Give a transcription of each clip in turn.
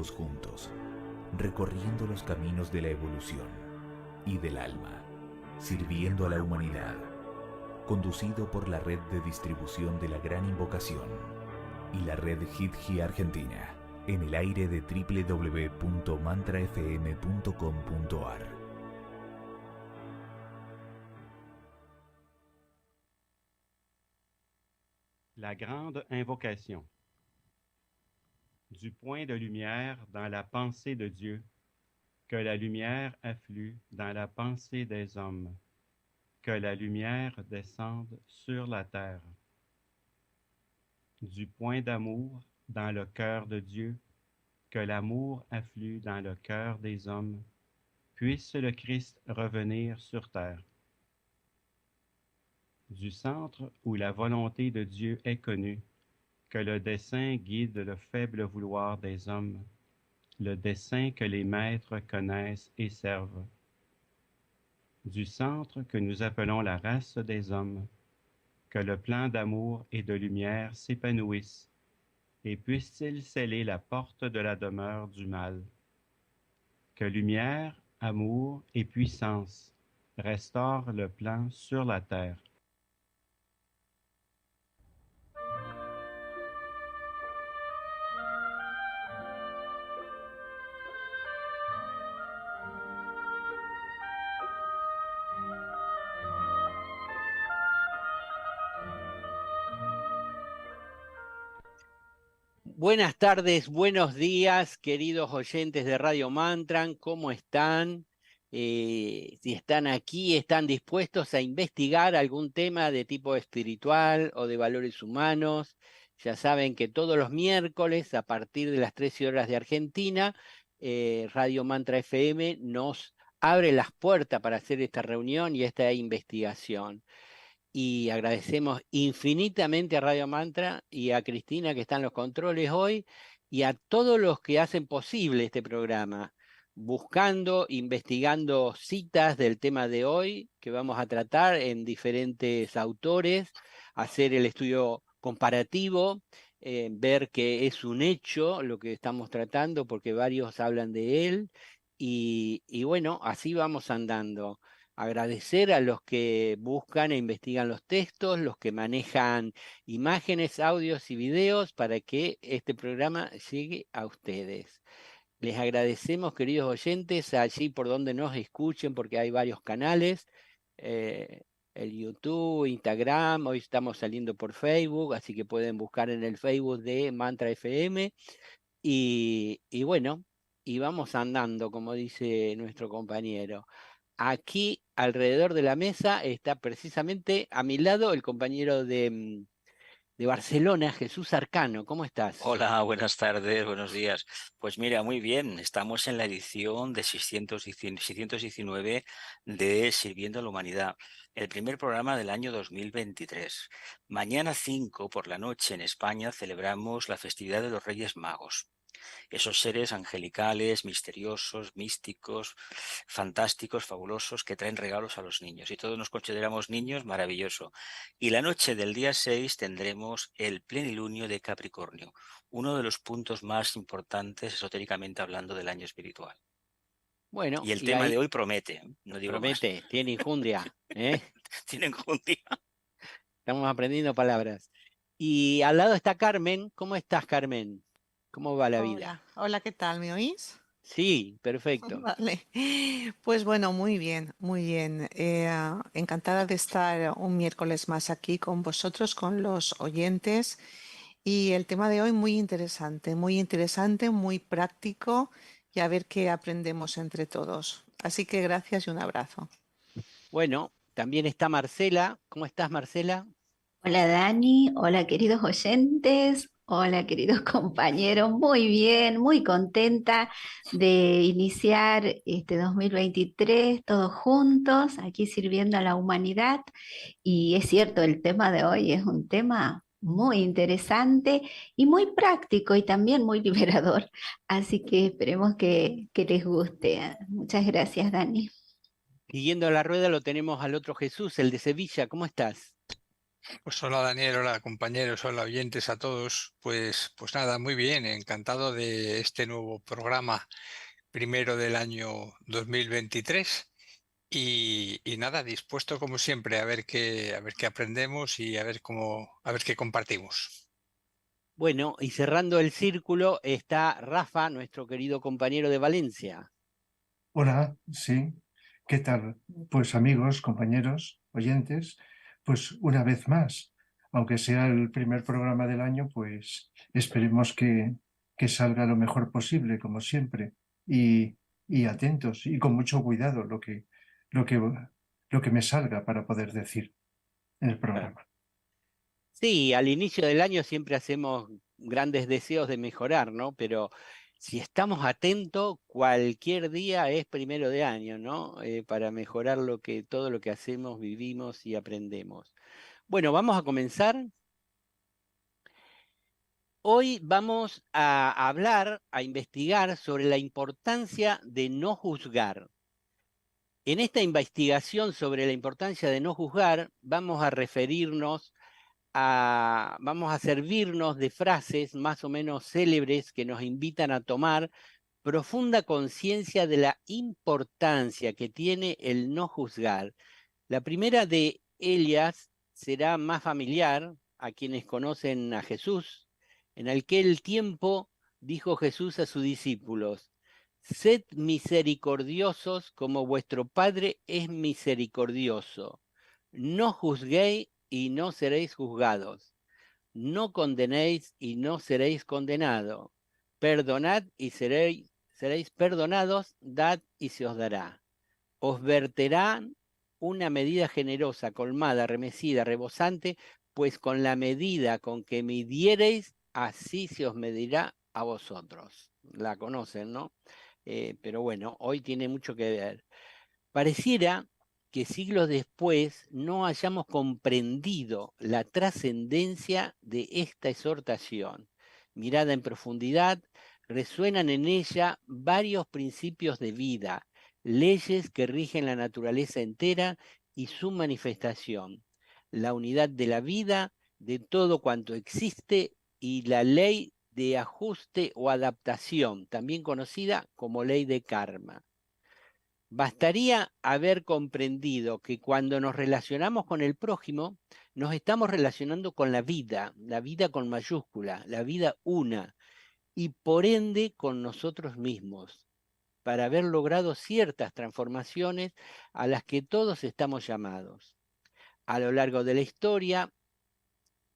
todos juntos, recorriendo los caminos de la evolución y del alma, sirviendo a la humanidad, conducido por la red de distribución de la Gran Invocación y la red Hidji Argentina, en el aire de www.mantrafm.com.ar. La grande invocation. Du point de lumière dans la pensée de Dieu, que la lumière afflue dans la pensée des hommes, que la lumière descende sur la terre. Du point d'amour dans le cœur de Dieu, que l'amour afflue dans le cœur des hommes, puisse le Christ revenir sur terre. Du centre où la volonté de Dieu est connue, que le dessein guide le faible vouloir des hommes, le dessein que les maîtres connaissent et servent. Du centre que nous appelons la race des hommes, que le plan d'amour et de lumière s'épanouisse, et puisse-t-il sceller la porte de la demeure du mal. Que lumière, amour et puissance restaurent le plan sur la terre. Buenas tardes, buenos días, queridos oyentes de Radio Mantran, ¿cómo están? Si están aquí, están dispuestos a investigar algún tema de tipo espiritual o de valores humanos. Ya saben que todos los miércoles, a partir de las 13 horas de Argentina, Radio Mantra FM nos abre las puertas para hacer esta reunión y esta investigación. Y agradecemos infinitamente a Radio Mantra y a Cristina que están en los controles hoy y a todos los que hacen posible este programa, buscando, investigando citas del tema de hoy que vamos a tratar en diferentes autores, hacer el estudio comparativo, ver que es un hecho lo que estamos tratando porque varios hablan de él y bueno, así vamos andando. Agradecer a los que buscan e investigan los textos, los que manejan imágenes, audios y videos para que este programa llegue a ustedes. Les agradecemos, queridos oyentes, allí por donde nos escuchen, porque hay varios canales, el YouTube, Instagram, hoy estamos saliendo por Facebook, así que pueden buscar en el Facebook de Mantra FM. Y bueno, y vamos andando, como dice nuestro compañero. Aquí alrededor de la mesa está precisamente a mi lado el compañero de Barcelona, Jesús Arcano. ¿Cómo estás? Hola, buenas tardes, buenos días. Pues mira, muy bien, estamos en la edición de 619 de Sirviendo a la Humanidad, el primer programa del año 2023. Mañana 5 por la noche en España celebramos la festividad de los Reyes Magos. Esos seres angelicales, misteriosos, místicos, fantásticos, fabulosos, que traen regalos a los niños. Y todos nos consideramos niños, maravilloso. Y la noche del día 6 tendremos el plenilunio de Capricornio, uno de los puntos más importantes esotéricamente hablando del año espiritual. Bueno, y el tema de hoy promete, no digo promete, más. tiene enjundia. Tiene enjundia. Estamos aprendiendo palabras. Y al lado está Carmen. ¿Cómo estás, Carmen? ¿Cómo va la vida? Hola, ¿qué tal? ¿Me oís? Sí, perfecto. Vale. Pues bueno, muy bien, muy bien. Encantada de estar un miércoles más aquí con vosotros, con los oyentes. Y el tema de hoy muy interesante, muy práctico y a ver qué aprendemos entre todos. Así que gracias y un abrazo. Bueno, también está Marcela. ¿Cómo estás, Marcela? Hola Dani, hola queridos oyentes, hola queridos compañeros, muy bien, muy contenta de iniciar este 2023 todos juntos, aquí sirviendo a la humanidad. Y es cierto, el tema de hoy es un tema muy interesante y muy práctico y también muy liberador, así que esperemos que les guste. Muchas gracias, Dani. Siguiendo la rueda lo tenemos al otro Jesús, el de Sevilla. ¿Cómo estás? Pues hola Daniel, hola compañeros, hola oyentes a todos. Pues nada, muy bien, encantado de este nuevo programa primero del año 2023 y nada, dispuesto como siempre a ver qué aprendemos y a ver qué compartimos. Bueno, y cerrando el círculo está Rafa, nuestro querido compañero de Valencia. Hola, sí, ¿qué tal? Pues amigos, compañeros, oyentes, pues una vez más, aunque sea el primer programa del año, pues esperemos que salga lo mejor posible, como siempre, y atentos y con mucho cuidado lo que, lo que me salga para poder decir en el programa. Sí, al inicio del año siempre hacemos grandes deseos de mejorar, ¿no? Pero si estamos atentos, cualquier día es primero de año, ¿no? Para mejorar todo lo que hacemos, vivimos y aprendemos. Bueno, vamos a comenzar. Hoy vamos a hablar, a investigar sobre la importancia de no juzgar. En esta investigación sobre la importancia de no juzgar, vamos a referirnos vamos a servirnos de frases más o menos célebres que nos invitan a tomar profunda conciencia de la importancia que tiene el no juzgar. La primera de ellas será más familiar a quienes conocen a Jesús. En aquel tiempo dijo Jesús a sus discípulos: sed misericordiosos como vuestro Padre es misericordioso. No juzguéis y no seréis juzgados. No condenéis y no seréis condenados. Perdonad y seréis perdonados. Dad y se os dará. Os verterán una medida generosa, colmada, remecida, rebosante, pues con la medida con que midiereis, así se os medirá a vosotros. La conocen, ¿no? Pero bueno, hoy tiene mucho que ver. Pareciera que siglos después no hayamos comprendido la trascendencia de esta exhortación. Mirada en profundidad, resuenan en ella varios principios de vida, leyes que rigen la naturaleza entera y su manifestación, la unidad de la vida, de todo cuanto existe, y la ley de ajuste o adaptación, también conocida como ley de karma. Bastaría haber comprendido que cuando nos relacionamos con el prójimo, nos estamos relacionando con la vida con mayúscula, la vida una, y por ende con nosotros mismos, para haber logrado ciertas transformaciones a las que todos estamos llamados. A lo largo de la historia,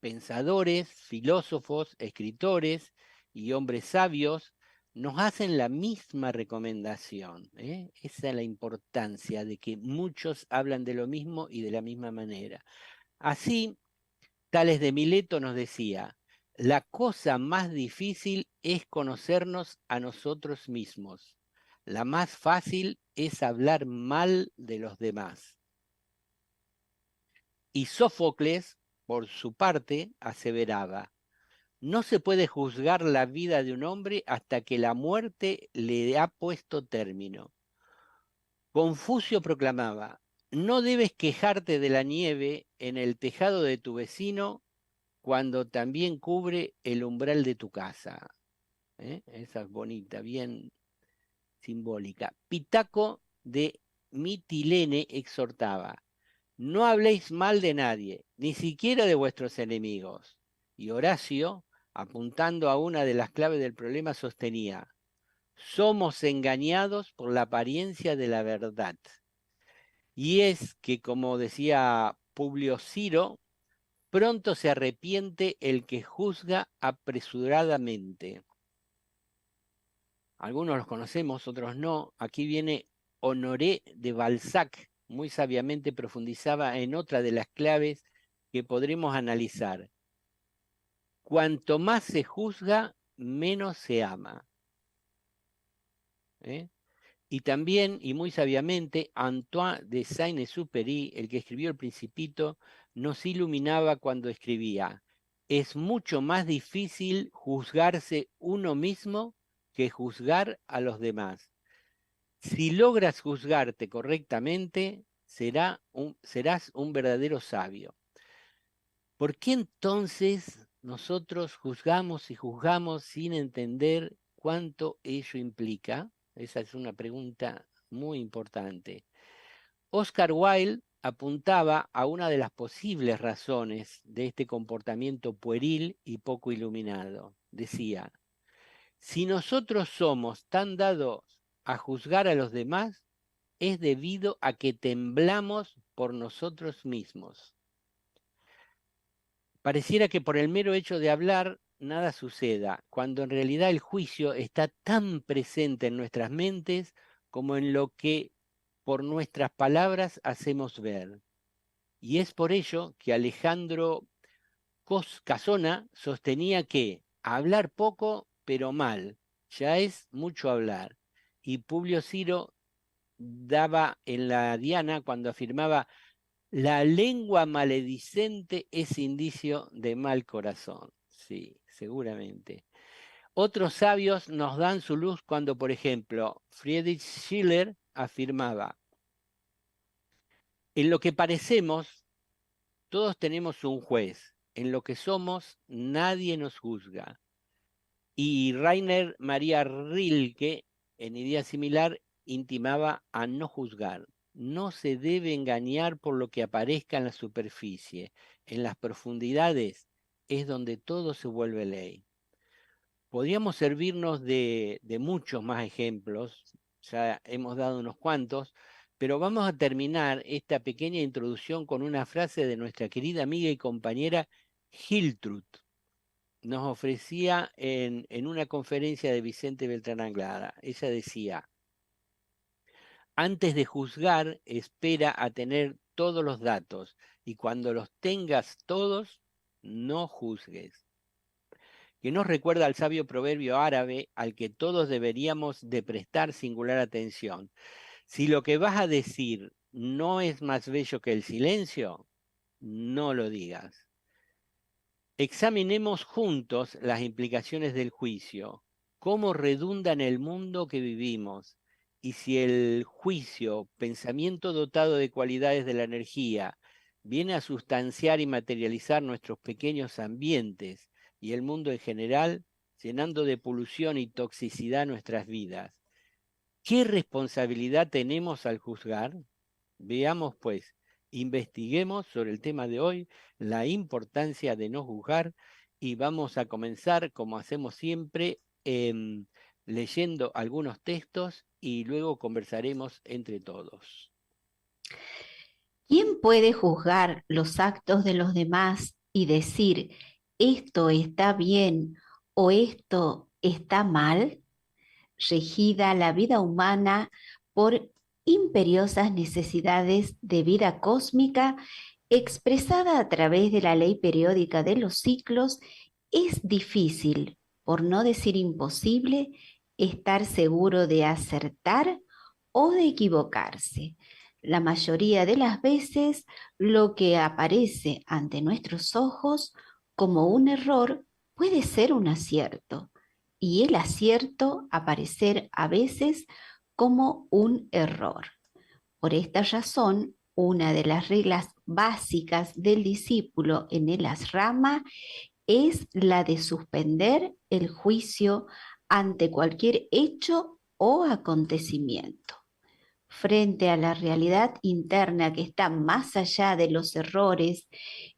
pensadores, filósofos, escritores y hombres sabios nos hacen la misma recomendación. Esa es la importancia de que muchos hablan de lo mismo y de la misma manera. Así, Tales de Mileto nos decía: la cosa más difícil es conocernos a nosotros mismos. La más fácil es hablar mal de los demás. Y Sófocles, por su parte, aseveraba: no se puede juzgar la vida de un hombre hasta que la muerte le ha puesto término. Confucio proclamaba: no debes quejarte de la nieve en el tejado de tu vecino cuando también cubre el umbral de tu casa. Esa es bonita, bien simbólica. Pitaco de Mitilene exhortaba: no habléis mal de nadie, ni siquiera de vuestros enemigos. Y Horacio, apuntando a una de las claves del problema, sostenía: somos engañados por la apariencia de la verdad. Y es que, como decía Publio Ciro, pronto se arrepiente el que juzga apresuradamente. Algunos los conocemos, otros no. Aquí viene Honoré de Balzac, muy sabiamente profundizaba en otra de las claves que podremos analizar. Cuanto más se juzga, menos se ama. Y también, y muy sabiamente, Antoine de Saint-Exupéry, el que escribió El Principito, nos iluminaba cuando escribía: es mucho más difícil juzgarse uno mismo que juzgar a los demás. Si logras juzgarte correctamente, serás un verdadero sabio. ¿Por qué entonces nosotros juzgamos y juzgamos sin entender cuánto ello implica? Esa es una pregunta muy importante. Oscar Wilde apuntaba a una de las posibles razones de este comportamiento pueril y poco iluminado. Decía, si nosotros somos tan dados a juzgar a los demás, es debido a que temblamos por nosotros mismos. Pareciera que por el mero hecho de hablar nada suceda, cuando en realidad el juicio está tan presente en nuestras mentes como en lo que por nuestras palabras hacemos ver. Y es por ello que Alejandro Casona sostenía que hablar poco pero mal ya es mucho hablar. Y Publio Ciro daba en la diana cuando afirmaba: la lengua maledicente es indicio de mal corazón. Sí, seguramente. Otros sabios nos dan su luz cuando, por ejemplo, Friedrich Schiller afirmaba: en lo que parecemos, todos tenemos un juez. En lo que somos, nadie nos juzga. Y Rainer Maria Rilke, en idea similar, intimaba a no juzgar. No se debe engañar por lo que aparezca en la superficie. En las profundidades es donde todo se vuelve ley. Podríamos servirnos de muchos más ejemplos, ya hemos dado unos cuantos, pero vamos a terminar esta pequeña introducción con una frase de nuestra querida amiga y compañera Hiltrud. Nos ofrecía en una conferencia de Vicente Beltrán Anglada. Ella decía: antes de juzgar, espera a tener todos los datos, y cuando los tengas todos, no juzgues. Que nos recuerda al sabio proverbio árabe al que todos deberíamos de prestar singular atención. Si lo que vas a decir no es más bello que el silencio, no lo digas. Examinemos juntos las implicaciones del juicio, cómo redunda en el mundo que vivimos, y si el juicio, pensamiento dotado de cualidades de la energía, viene a sustanciar y materializar nuestros pequeños ambientes y el mundo en general, llenando de polución y toxicidad nuestras vidas. ¿Qué responsabilidad tenemos al juzgar? Veamos, pues, investiguemos sobre el tema de hoy, la importancia de no juzgar, y vamos a comenzar, como hacemos siempre, leyendo algunos textos y luego conversaremos entre todos. ¿Quién puede juzgar los actos de los demás y decir esto está bien o esto está mal? Regida la vida humana por imperiosas necesidades de vida cósmica expresada a través de la ley periódica de los ciclos, es difícil, por no decir imposible, estar seguro de acertar o de equivocarse. La mayoría de las veces, lo que aparece ante nuestros ojos como un error puede ser un acierto, y el acierto aparecer a veces como un error. Por esta razón, una de las reglas básicas del discípulo en el asrama es la de suspender el juicio ante cualquier hecho o acontecimiento. Frente a la realidad interna que está más allá de los errores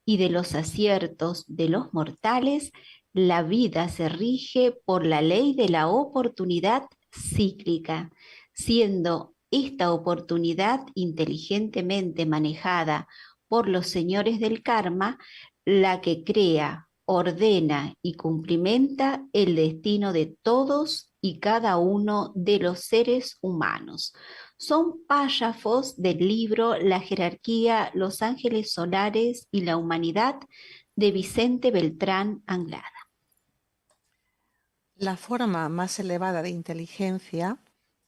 y de los aciertos de los mortales, la vida se rige por la ley de la oportunidad cíclica, siendo esta oportunidad inteligentemente manejada por los señores del karma la que crea, ordena y cumplimenta el destino de todos y cada uno de los seres humanos. Son párrafos del libro La jerarquía, los ángeles solares y la humanidad de Vicente Beltrán Anglada. La forma más elevada de inteligencia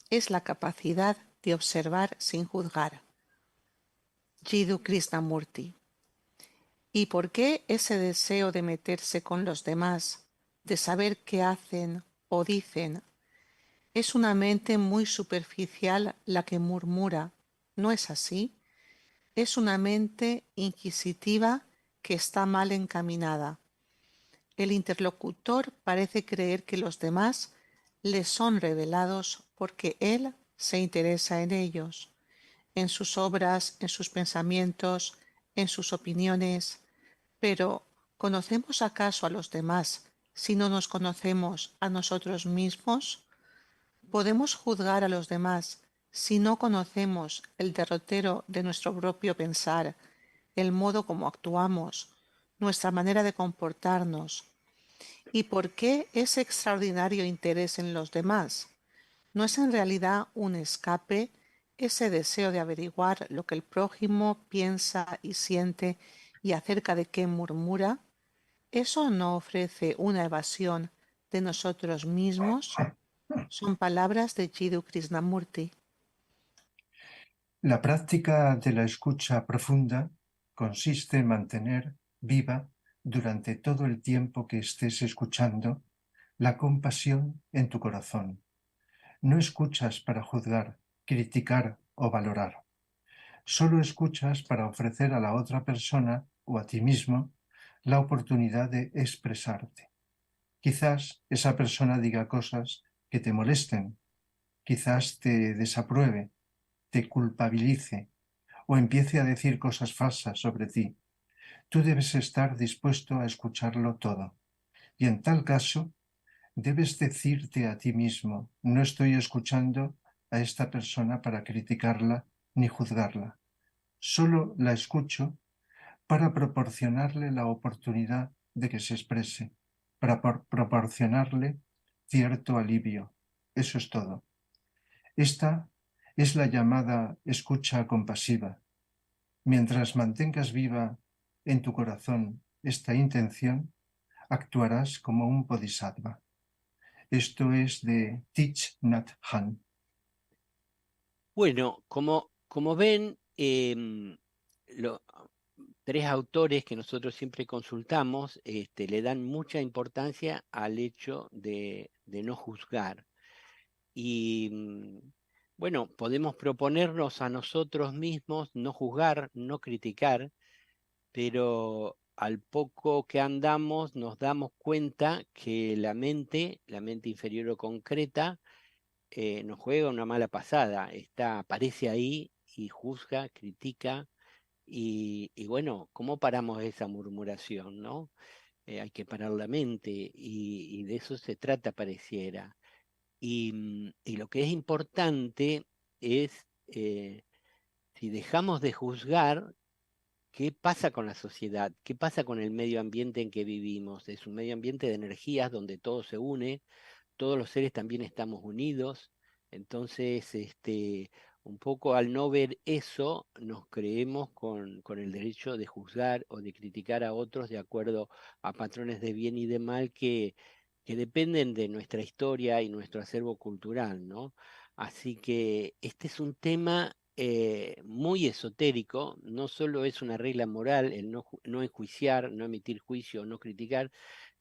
es la capacidad de observar sin juzgar. Jiddu Krishnamurti. ¿Y por qué ese deseo de meterse con los demás, de saber qué hacen o dicen? Es una mente muy superficial la que murmura, ¿no es así? Es una mente inquisitiva que está mal encaminada. El interlocutor parece creer que los demás le son revelados porque él se interesa en ellos, en sus obras, en sus pensamientos, en sus opiniones. Pero, ¿conocemos acaso a los demás si no nos conocemos a nosotros mismos? ¿Podemos juzgar a los demás si no conocemos el derrotero de nuestro propio pensar, el modo como actuamos, nuestra manera de comportarnos? ¿Y por qué ese extraordinario interés en los demás? ¿No es en realidad un escape ese deseo de averiguar lo que el prójimo piensa y siente y acerca de qué murmura? ¿Eso no ofrece una evasión de nosotros mismos? Son palabras de Jiddu Krishnamurti. La práctica de la escucha profunda consiste en mantener viva durante todo el tiempo que estés escuchando la compasión en tu corazón. No escuchas para juzgar, criticar o valorar. Solo escuchas para ofrecer a la otra persona o a ti mismo la oportunidad de expresarte. Quizás esa persona diga cosas que te molesten, quizás te desapruebe, te culpabilice o empiece a decir cosas falsas sobre ti. Tú debes estar dispuesto a escucharlo todo. Y en tal caso, debes decirte a ti mismo, no estoy escuchando a esta persona para criticarla ni juzgarla. Solo la escucho para proporcionarle la oportunidad de que se exprese, para proporcionarle cierto alivio. Eso es todo. Esta es la llamada escucha compasiva. Mientras mantengas viva en tu corazón esta intención, actuarás como un bodhisattva. Esto es de Thich Nhat Hanh. Bueno, como ven, tres autores que nosotros siempre consultamos le dan mucha importancia al hecho de no juzgar. Y bueno, podemos proponernos a nosotros mismos no juzgar, no criticar, pero al poco que andamos nos damos cuenta que la mente inferior o concreta, nos juega una mala pasada, aparece ahí y juzga, critica, y bueno, ¿cómo paramos esa murmuración, no? Hay que parar la mente, y de eso se trata, pareciera. Y lo que es importante es, si dejamos de juzgar, ¿qué pasa con la sociedad? ¿Qué pasa con el medio ambiente en que vivimos? Es un medio ambiente de energías donde todo se une, todos los seres también estamos unidos. Entonces, un poco al no ver eso, nos creemos con el derecho de juzgar o de criticar a otros de acuerdo a patrones de bien y de mal que dependen de nuestra historia y nuestro acervo cultural, ¿no? Así que este es un tema muy esotérico. No solo es una regla moral el no enjuiciar, no emitir juicio, no criticar,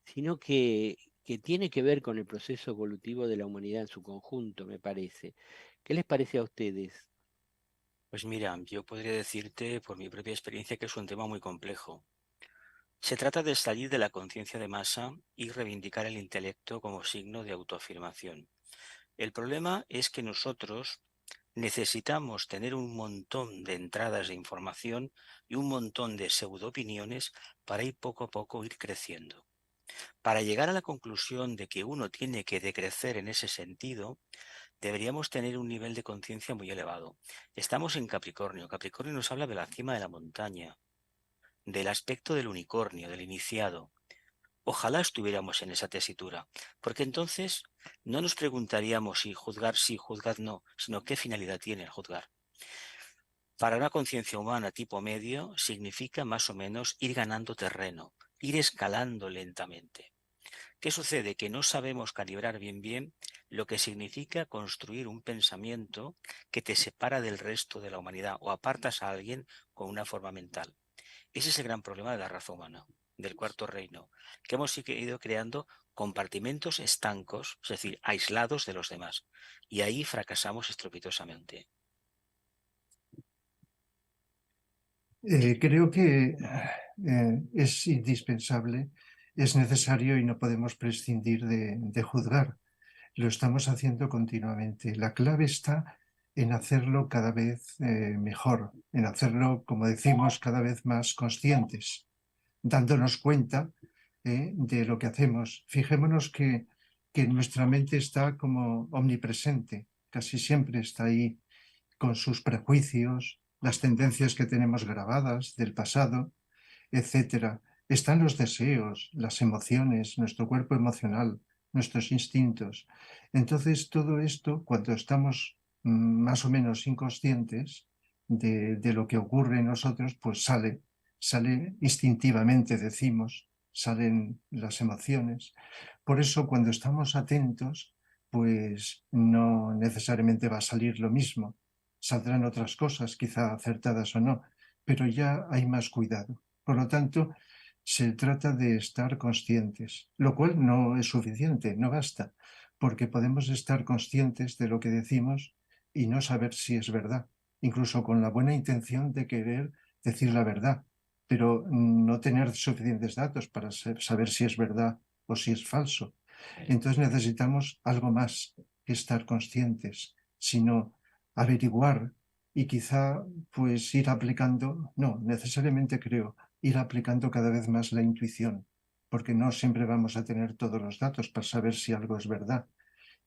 sino que tiene que ver con el proceso evolutivo de la humanidad en su conjunto, me parece. ¿Qué les parece a ustedes? Pues mira, yo podría decirte por mi propia experiencia que es un tema muy complejo. Se trata de salir de la conciencia de masa y reivindicar el intelecto como signo de autoafirmación. El problema es que nosotros necesitamos tener un montón de entradas de información y un montón de pseudoopiniones para ir poco a poco ir creciendo. Para llegar a la conclusión de que uno tiene que decrecer en ese sentido, deberíamos tener un nivel de conciencia muy elevado. Estamos en Capricornio. Capricornio nos habla de la cima de la montaña, del aspecto del unicornio, del iniciado. Ojalá estuviéramos en esa tesitura, porque entonces no nos preguntaríamos si juzgar sí, juzgar no, sino qué finalidad tiene el juzgar. Para una conciencia humana tipo medio significa más o menos ir ganando terreno, ir escalando lentamente. ¿Qué sucede? Que no sabemos calibrar bien lo que significa construir un pensamiento que te separa del resto de la humanidad o apartas a alguien con una forma mental. Ese es el gran problema de la raza humana, del cuarto reino, que hemos ido creando compartimentos estancos, es decir, aislados de los demás. Y ahí fracasamos estrepitosamente. Creo que es indispensable, es necesario y no podemos prescindir de juzgar. Lo estamos haciendo continuamente. La clave está en hacerlo cada vez mejor, en hacerlo, como decimos, cada vez más conscientes, dándonos cuenta de lo que hacemos. Fijémonos que nuestra mente está como omnipresente, casi siempre está ahí con sus prejuicios, las tendencias que tenemos grabadas del pasado, etcétera. Están los deseos, las emociones, nuestro cuerpo emocional, nuestros instintos. Entonces, todo esto, cuando estamos más o menos inconscientes de lo que ocurre en nosotros, pues sale instintivamente, decimos, salen las emociones. Por eso, cuando estamos atentos, pues no necesariamente va a salir lo mismo. Saldrán otras cosas, quizá acertadas o no, pero ya hay más cuidado. Por lo tanto, se trata de estar conscientes, lo cual no es suficiente, no basta, porque podemos estar conscientes de lo que decimos y no saber si es verdad, incluso con la buena intención de querer decir la verdad, pero no tener suficientes datos para saber si es verdad o si es falso. Entonces necesitamos algo más que estar conscientes, sino averiguar y quizá pues ir aplicando, no, necesariamente creo, ir aplicando cada vez más la intuición, porque no siempre vamos a tener todos los datos para saber si algo es verdad.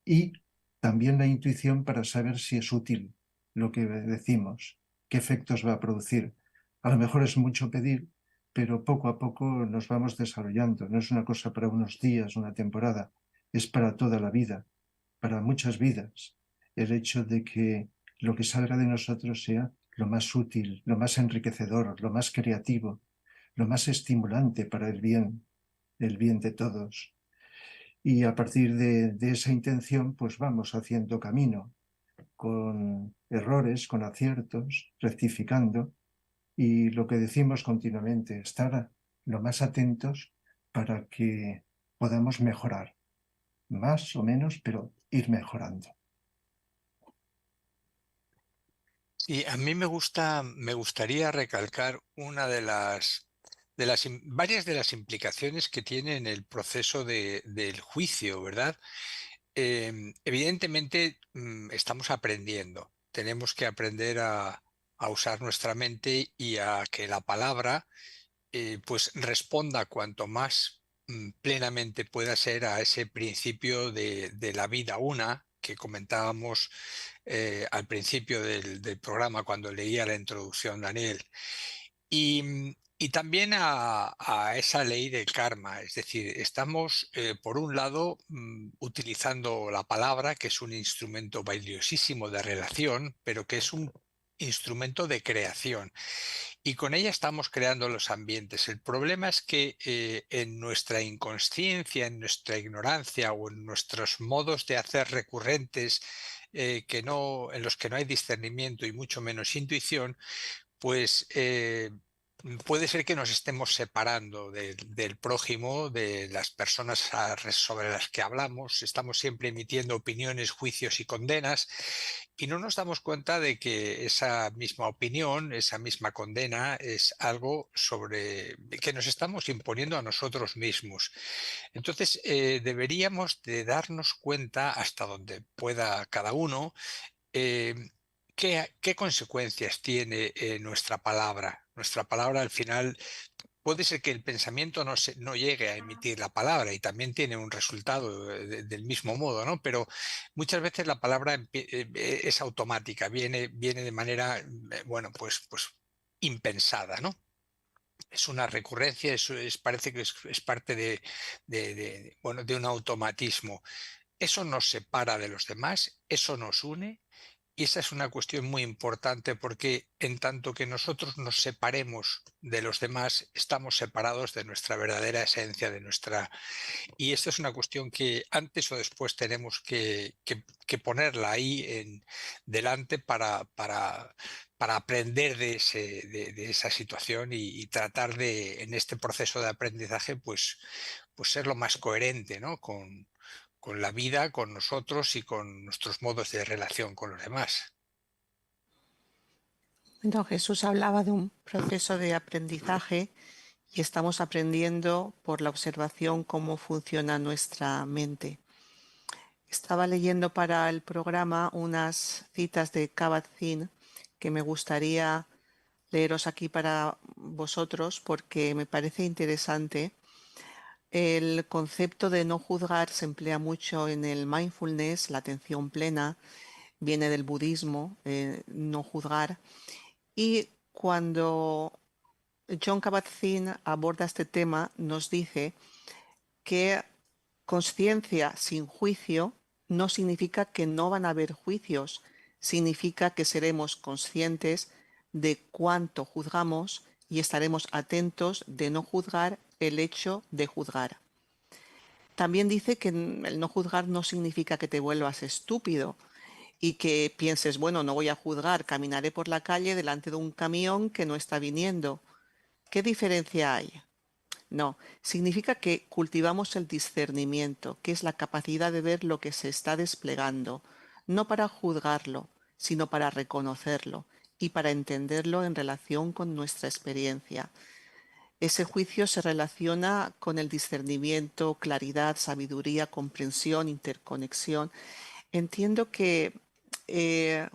Y también la intuición para saber si es útil lo que decimos, qué efectos va a producir. A lo mejor es mucho pedir, pero poco a poco nos vamos desarrollando. No es una cosa para unos días, una temporada, es para toda la vida, para muchas vidas. El hecho de que lo que salga de nosotros sea lo más útil, lo más enriquecedor, lo más creativo, lo más estimulante para el bien de todos. Y a partir de esa intención, pues vamos haciendo camino, con errores, con aciertos, rectificando, y lo que decimos continuamente, estar lo más atentos para que podamos mejorar, más o menos, pero ir mejorando. Y a mí me gustaría recalcar una varias de las implicaciones que tiene en el proceso del juicio, ¿verdad? Evidentemente, estamos aprendiendo. Tenemos que aprender a usar nuestra mente y a que la palabra pues responda cuanto más plenamente pueda ser a ese principio de la vida una que comentábamos al principio del programa cuando leía la introducción, Daniel. Y también a esa ley del karma, es decir, estamos por un lado utilizando la palabra, que es un instrumento valiosísimo de relación, pero que es un instrumento de creación. Y con ella estamos creando los ambientes. El problema es que en nuestra inconsciencia, en nuestra ignorancia o en nuestros modos de hacer recurrentes en los que no hay discernimiento y mucho menos intuición, pues puede ser que nos estemos separando del prójimo, de las personas sobre las que hablamos. Estamos siempre emitiendo opiniones, juicios y condenas y no nos damos cuenta de que esa misma opinión, esa misma condena es algo sobre que nos estamos imponiendo a nosotros mismos. Entonces, deberíamos de darnos cuenta hasta donde pueda cada uno ¿qué consecuencias tiene nuestra palabra? Nuestra palabra al final puede ser que el pensamiento no llegue a emitir la palabra y también tiene un resultado del mismo modo, ¿no? Pero muchas veces la palabra es automática, viene de manera, bueno, pues impensada, ¿no? Es una recurrencia, parece que es parte de un automatismo. Eso nos separa de los demás, eso nos une. Y esa es una cuestión muy importante porque en tanto que nosotros nos separemos de los demás, estamos separados de nuestra verdadera esencia, Y esto es una cuestión que antes o después tenemos que ponerla ahí delante para aprender de esa situación y tratar de, en este proceso de aprendizaje, pues ser lo más coherente, ¿no? con la vida, con nosotros y con nuestros modos de relación con los demás. Bueno, Jesús hablaba de un proceso de aprendizaje y estamos aprendiendo por la observación cómo funciona nuestra mente. Estaba leyendo para el programa unas citas de Kabat-Zinn que me gustaría leeros aquí para vosotros porque me parece interesante. El concepto de no juzgar se emplea mucho en el mindfulness, la atención plena, viene del budismo, no juzgar. Y cuando Jon Kabat-Zinn aborda este tema, nos dice que conciencia sin juicio no significa que no van a haber juicios, significa que seremos conscientes de cuánto juzgamos y estaremos atentos de no juzgar el hecho de juzgar. También dice que el no juzgar no significa que te vuelvas estúpido y que pienses, bueno, no voy a juzgar, caminaré por la calle delante de un camión que no está viniendo. ¿Qué diferencia hay? No, significa que cultivamos el discernimiento, que es la capacidad de ver lo que se está desplegando, no para juzgarlo, sino para reconocerlo y para entenderlo en relación con nuestra experiencia. Ese juicio se relaciona con el discernimiento, claridad, sabiduría, comprensión, interconexión. Entiendo que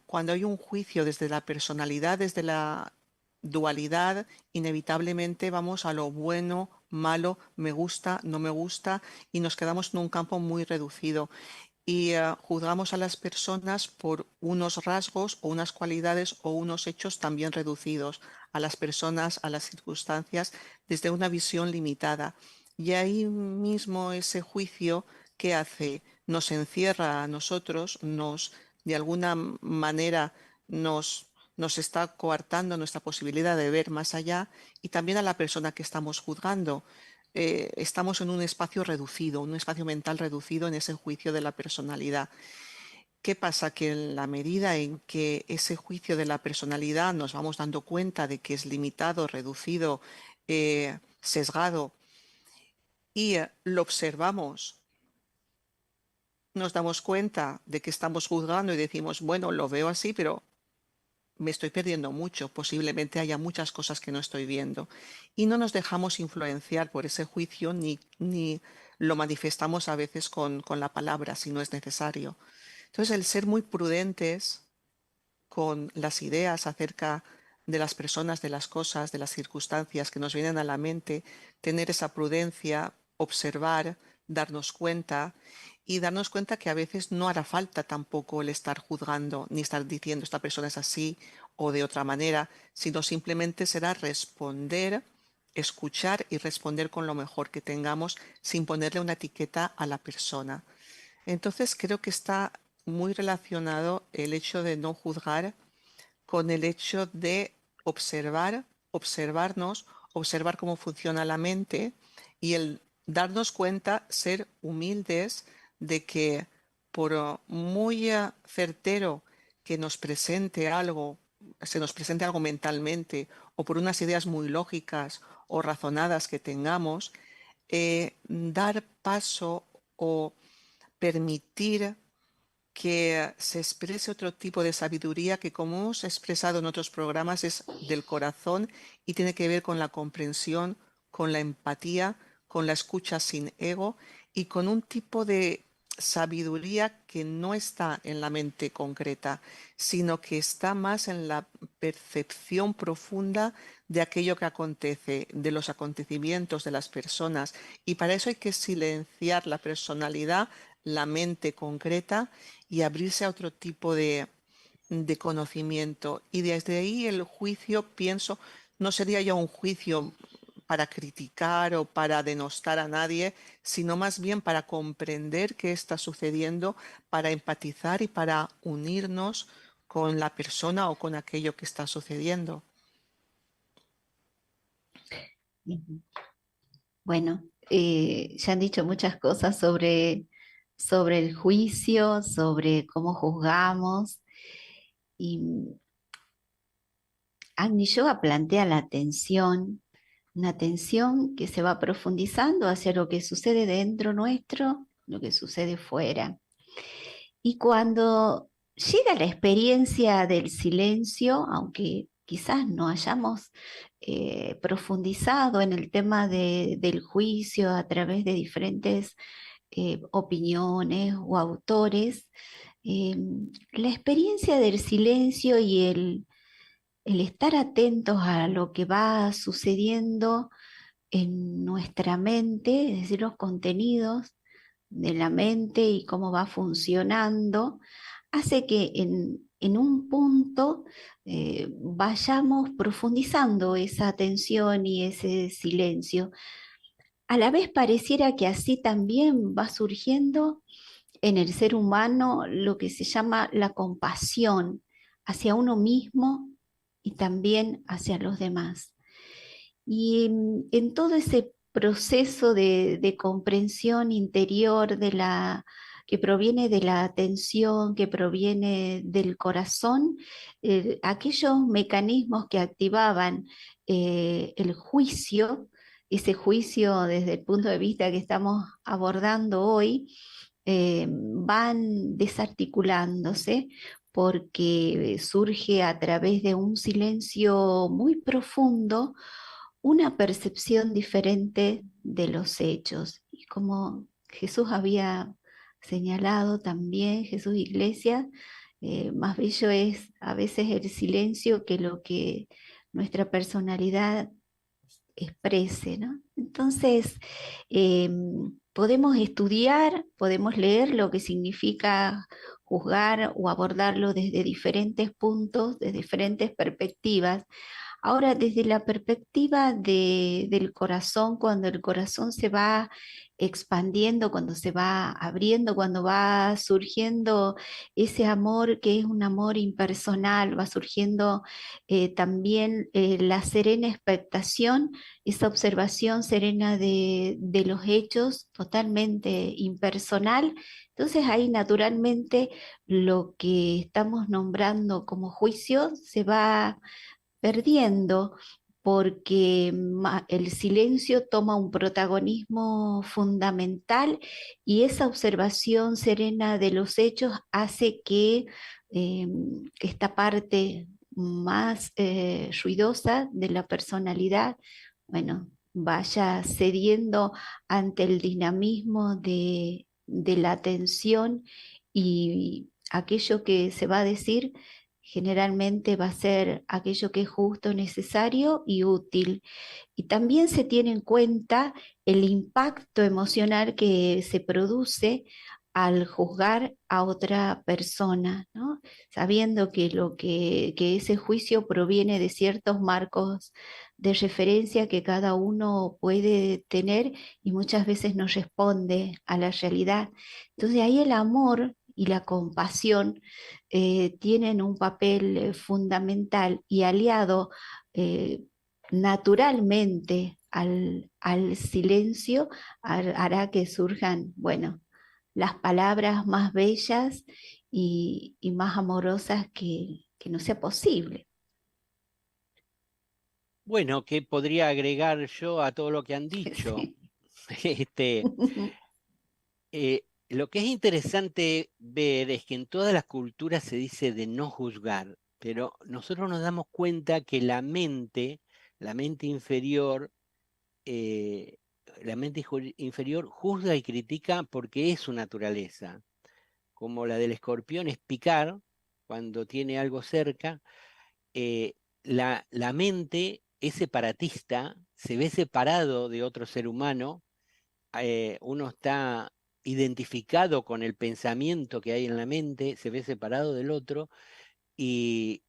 cuando hay un juicio desde la personalidad, desde la dualidad, inevitablemente vamos a lo bueno, malo, me gusta, no me gusta, y nos quedamos en un campo muy reducido. Y juzgamos a las personas por unos rasgos o unas cualidades o unos hechos también reducidos, a las personas, a las circunstancias, desde una visión limitada. Y ahí mismo ese juicio que hace nos encierra a nosotros, de alguna manera nos está coartando nuestra posibilidad de ver más allá, y también a la persona que estamos juzgando. Estamos en un espacio reducido, un espacio mental reducido en ese juicio de la personalidad. ¿Qué pasa? Que en la medida en que ese juicio de la personalidad nos vamos dando cuenta de que es limitado, reducido, sesgado, y lo observamos, nos damos cuenta de que estamos juzgando y decimos, bueno, lo veo así, pero me estoy perdiendo mucho, posiblemente haya muchas cosas que no estoy viendo. Y no nos dejamos influenciar por ese juicio ni lo manifestamos a veces con la palabra si no es necesario. Entonces, el ser muy prudentes con las ideas acerca de las personas, de las cosas, de las circunstancias que nos vienen a la mente, tener esa prudencia, observar, darnos cuenta y darnos cuenta que a veces no hará falta tampoco el estar juzgando ni estar diciendo esta persona es así o de otra manera, sino simplemente será responder, escuchar y responder con lo mejor que tengamos sin ponerle una etiqueta a la persona. Entonces creo que está muy relacionado el hecho de no juzgar con el hecho de observar, observarnos, observar cómo funciona la mente y el darnos cuenta, ser humildes de que por muy certero que nos presente algo, se nos presente algo mentalmente o por unas ideas muy lógicas o razonadas que tengamos, dar paso o permitir que se exprese otro tipo de sabiduría que, como hemos expresado en otros programas, es del corazón y tiene que ver con la comprensión, con la empatía, con la escucha sin ego y con un tipo de sabiduría que no está en la mente concreta, sino que está más en la percepción profunda de aquello que acontece, de los acontecimientos de las personas. Y para eso hay que silenciar la personalidad, la mente concreta y abrirse a otro tipo de conocimiento. Y desde ahí el juicio, pienso, no sería ya un juicio para criticar o para denostar a nadie, sino más bien para comprender qué está sucediendo, para empatizar y para unirnos con la persona o con aquello que está sucediendo. Bueno, ya han dicho muchas cosas sobre el juicio, sobre cómo juzgamos. Y Agni Yoga plantea la atención, una atención que se va profundizando hacia lo que sucede dentro nuestro, lo que sucede fuera. Y cuando llega la experiencia del silencio, aunque quizás no hayamos profundizado en el tema del juicio a través de diferentes opiniones o autores, la experiencia del silencio y el estar atentos a lo que va sucediendo en nuestra mente, es decir, los contenidos de la mente y cómo va funcionando, hace que en un punto vayamos profundizando esa atención y ese silencio. A la vez pareciera que así también va surgiendo en el ser humano lo que se llama la compasión hacia uno mismo y también hacia los demás. Y en todo ese proceso de comprensión interior que proviene de la atención, que proviene del corazón, aquellos mecanismos que activaban el juicio, ese juicio desde el punto de vista que estamos abordando hoy, van desarticulándose porque surge a través de un silencio muy profundo una percepción diferente de los hechos. Y como Jesús había señalado también, Jesús Iglesia, más bello es a veces el silencio que lo que nuestra personalidad exprese, ¿no? Entonces, podemos estudiar, podemos leer lo que significa juzgar o abordarlo desde diferentes puntos, desde diferentes perspectivas. Ahora, desde la perspectiva del corazón, cuando el corazón se va expandiendo, cuando se va abriendo, cuando va surgiendo ese amor que es un amor impersonal, va surgiendo también la serena expectación, esa observación serena de los hechos, totalmente impersonal. Entonces ahí naturalmente lo que estamos nombrando como juicio se va perdiendo porque el silencio toma un protagonismo fundamental y esa observación serena de los hechos hace que esta parte más ruidosa de la personalidad, bueno, vaya cediendo ante el dinamismo de la atención y aquello que se va a decir generalmente va a ser aquello que es justo, necesario y útil. Y también se tiene en cuenta el impacto emocional que se produce al juzgar a otra persona, ¿no? Sabiendo que ese juicio proviene de ciertos marcos de referencia que cada uno puede tener y muchas veces no responde a la realidad. Entonces ahí el amor y la compasión tienen un papel fundamental y aliado naturalmente al silencio hará que surjan, bueno, las palabras más bellas y más amorosas que no sea posible. Bueno, ¿qué podría agregar yo a todo lo que han dicho? Este, lo que es interesante ver es que en todas las culturas se dice de no juzgar, pero nosotros nos damos cuenta que la mente inferior, eh, inferior juzga y critica porque es su naturaleza. Como la del escorpión es picar cuando tiene algo cerca, la mente es separatista, se ve separado de otro ser humano, uno está identificado con el pensamiento que hay en la mente, se ve separado del otro y,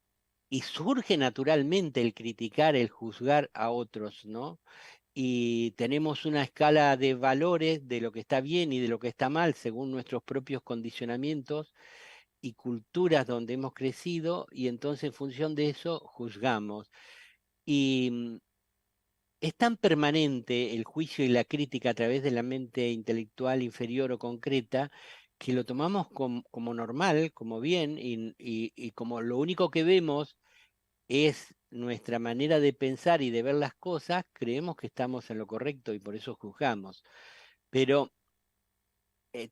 y surge naturalmente el criticar, el juzgar a otros, ¿no? Y tenemos una escala de valores de lo que está bien y de lo que está mal según nuestros propios condicionamientos y culturas donde hemos crecido, y entonces en función de eso juzgamos. Y es tan permanente el juicio y la crítica a través de la mente intelectual inferior o concreta que lo tomamos como normal, como bien, y como lo único que vemos es nuestra manera de pensar y de ver las cosas, creemos que estamos en lo correcto y por eso juzgamos. Pero eh,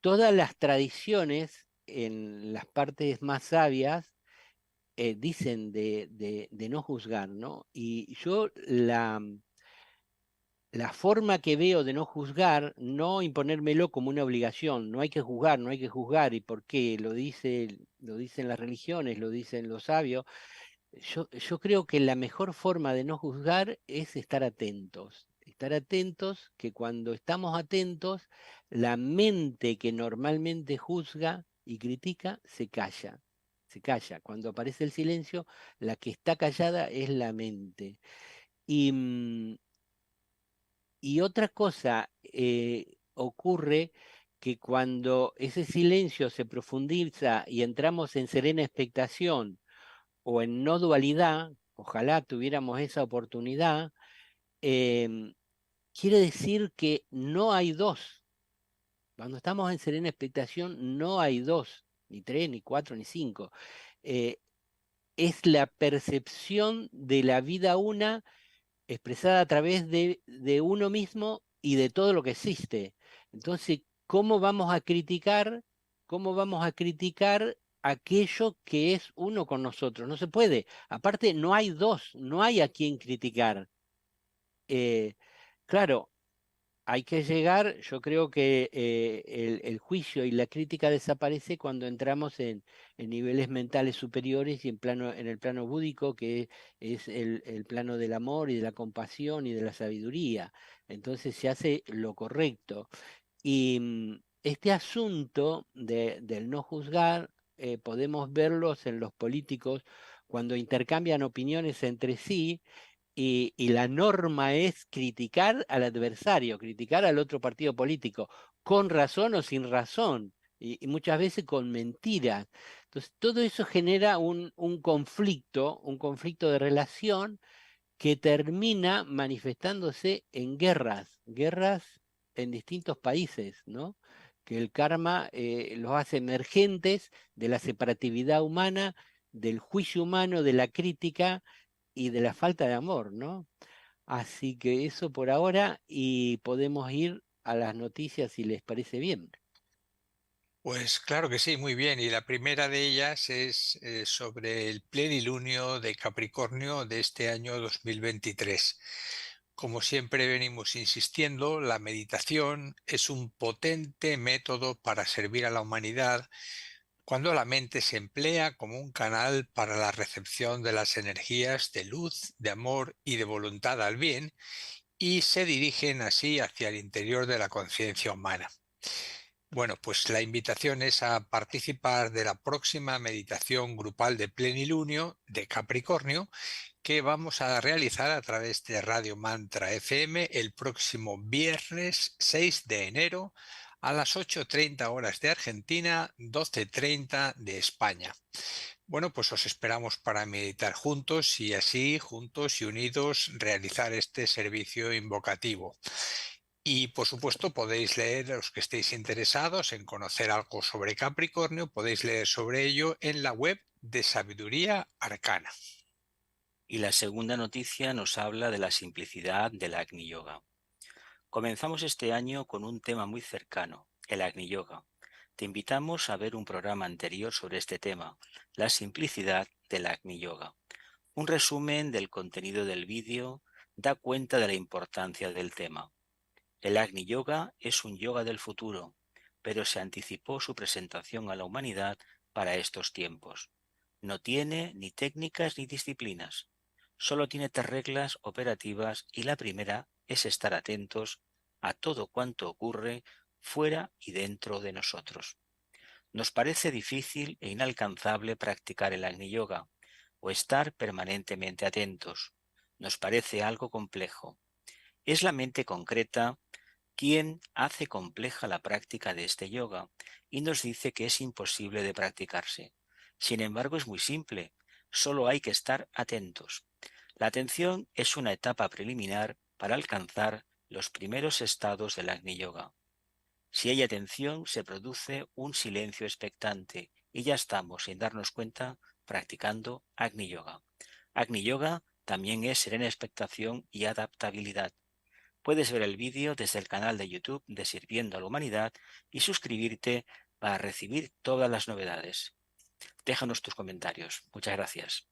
todas las tradiciones en las partes más sabias dicen de no juzgar, ¿no? Y yo la forma que veo de no juzgar, no imponérmelo como una obligación, no hay que juzgar, no hay que juzgar, ¿y por qué? Lo dicen las religiones, lo dicen los sabios. Yo creo que la mejor forma de no juzgar es estar atentos, que cuando estamos atentos, la mente que normalmente juzga y critica se calla. Cuando aparece el silencio, la que está callada es la mente. Y, y otra cosa ocurre que cuando ese silencio se profundiza y entramos en serena expectación o en no dualidad, ojalá tuviéramos esa oportunidad, em, quiere decir que no hay dos. Cuando estamos en serena expectación no hay dos, ni tres, ni cuatro, ni cinco. Eh, es la percepción de la vida una expresada a través de uno mismo y de todo lo que existe. Entonces, ¿cómo vamos a criticar? ¿Cómo vamos a criticar aquello que es uno con nosotros? No se puede. Aparte, no hay dos, no hay a quien criticar. Eh, claro, hay que llegar, yo creo que el juicio y la crítica desaparece cuando entramos en niveles mentales superiores y en el plano búdico, que es el plano del amor y de la compasión y de la sabiduría. Entonces se hace lo correcto. Y este asunto del no juzgar, podemos verlos en los políticos cuando intercambian opiniones entre sí y la norma es criticar al adversario, criticar al otro partido político, con razón o sin razón, y muchas veces con mentiras. Entonces, todo eso genera un conflicto de relación que termina manifestándose en guerras en distintos países, ¿no? Que el karma los hace emergentes de la separatividad humana, del juicio humano, de la crítica y de la falta de amor, ¿no? Así que eso por ahora y podemos ir a las noticias si les parece bien. Pues claro que sí, muy bien. Y la primera de ellas es sobre el plenilunio de Capricornio de este año 2023. Como siempre venimos insistiendo, la meditación es un potente método para servir a la humanidad cuando la mente se emplea como un canal para la recepción de las energías de luz, de amor y de voluntad al bien, y se dirigen así hacia el interior de la conciencia humana. Bueno, pues la invitación es a participar de la próxima meditación grupal de plenilunio de Capricornio que vamos a realizar a través de Radio Mantra FM el próximo viernes 6 de enero a las 8:30 horas de Argentina, 12:30 de España. Bueno, pues os esperamos para meditar juntos y así, juntos y unidos, realizar este servicio invocativo. Y por supuesto podéis leer, los que estéis interesados en conocer algo sobre Capricornio, podéis leer sobre ello en la web de Sabiduría Arcana. Y la segunda noticia nos habla de la simplicidad del Agni Yoga. Comenzamos este año con un tema muy cercano, el Agni Yoga. Te invitamos a ver un programa anterior sobre este tema, la simplicidad del Agni Yoga. Un resumen del contenido del vídeo da cuenta de la importancia del tema. El Agni Yoga es un yoga del futuro, pero se anticipó su presentación a la humanidad para estos tiempos. No tiene ni técnicas ni disciplinas, solo tiene 3 reglas operativas y la primera es estar atentos a todo cuanto ocurre fuera y dentro de nosotros. Nos parece difícil e inalcanzable practicar el Agni Yoga o estar permanentemente atentos. Nos parece algo complejo. Es la mente concreta quien hace compleja la práctica de este yoga y nos dice que es imposible de practicarse. Sin embargo, es muy simple, solo hay que estar atentos. La atención es una etapa preliminar para alcanzar los primeros estados del Agni Yoga. Si hay atención, se produce un silencio expectante y ya estamos, sin darnos cuenta, practicando Agni Yoga. Agni Yoga también es serena expectación y adaptabilidad. Puedes ver el vídeo desde el canal de YouTube de Sirviendo a la Humanidad y suscribirte para recibir todas las novedades. Déjanos tus comentarios. Muchas gracias.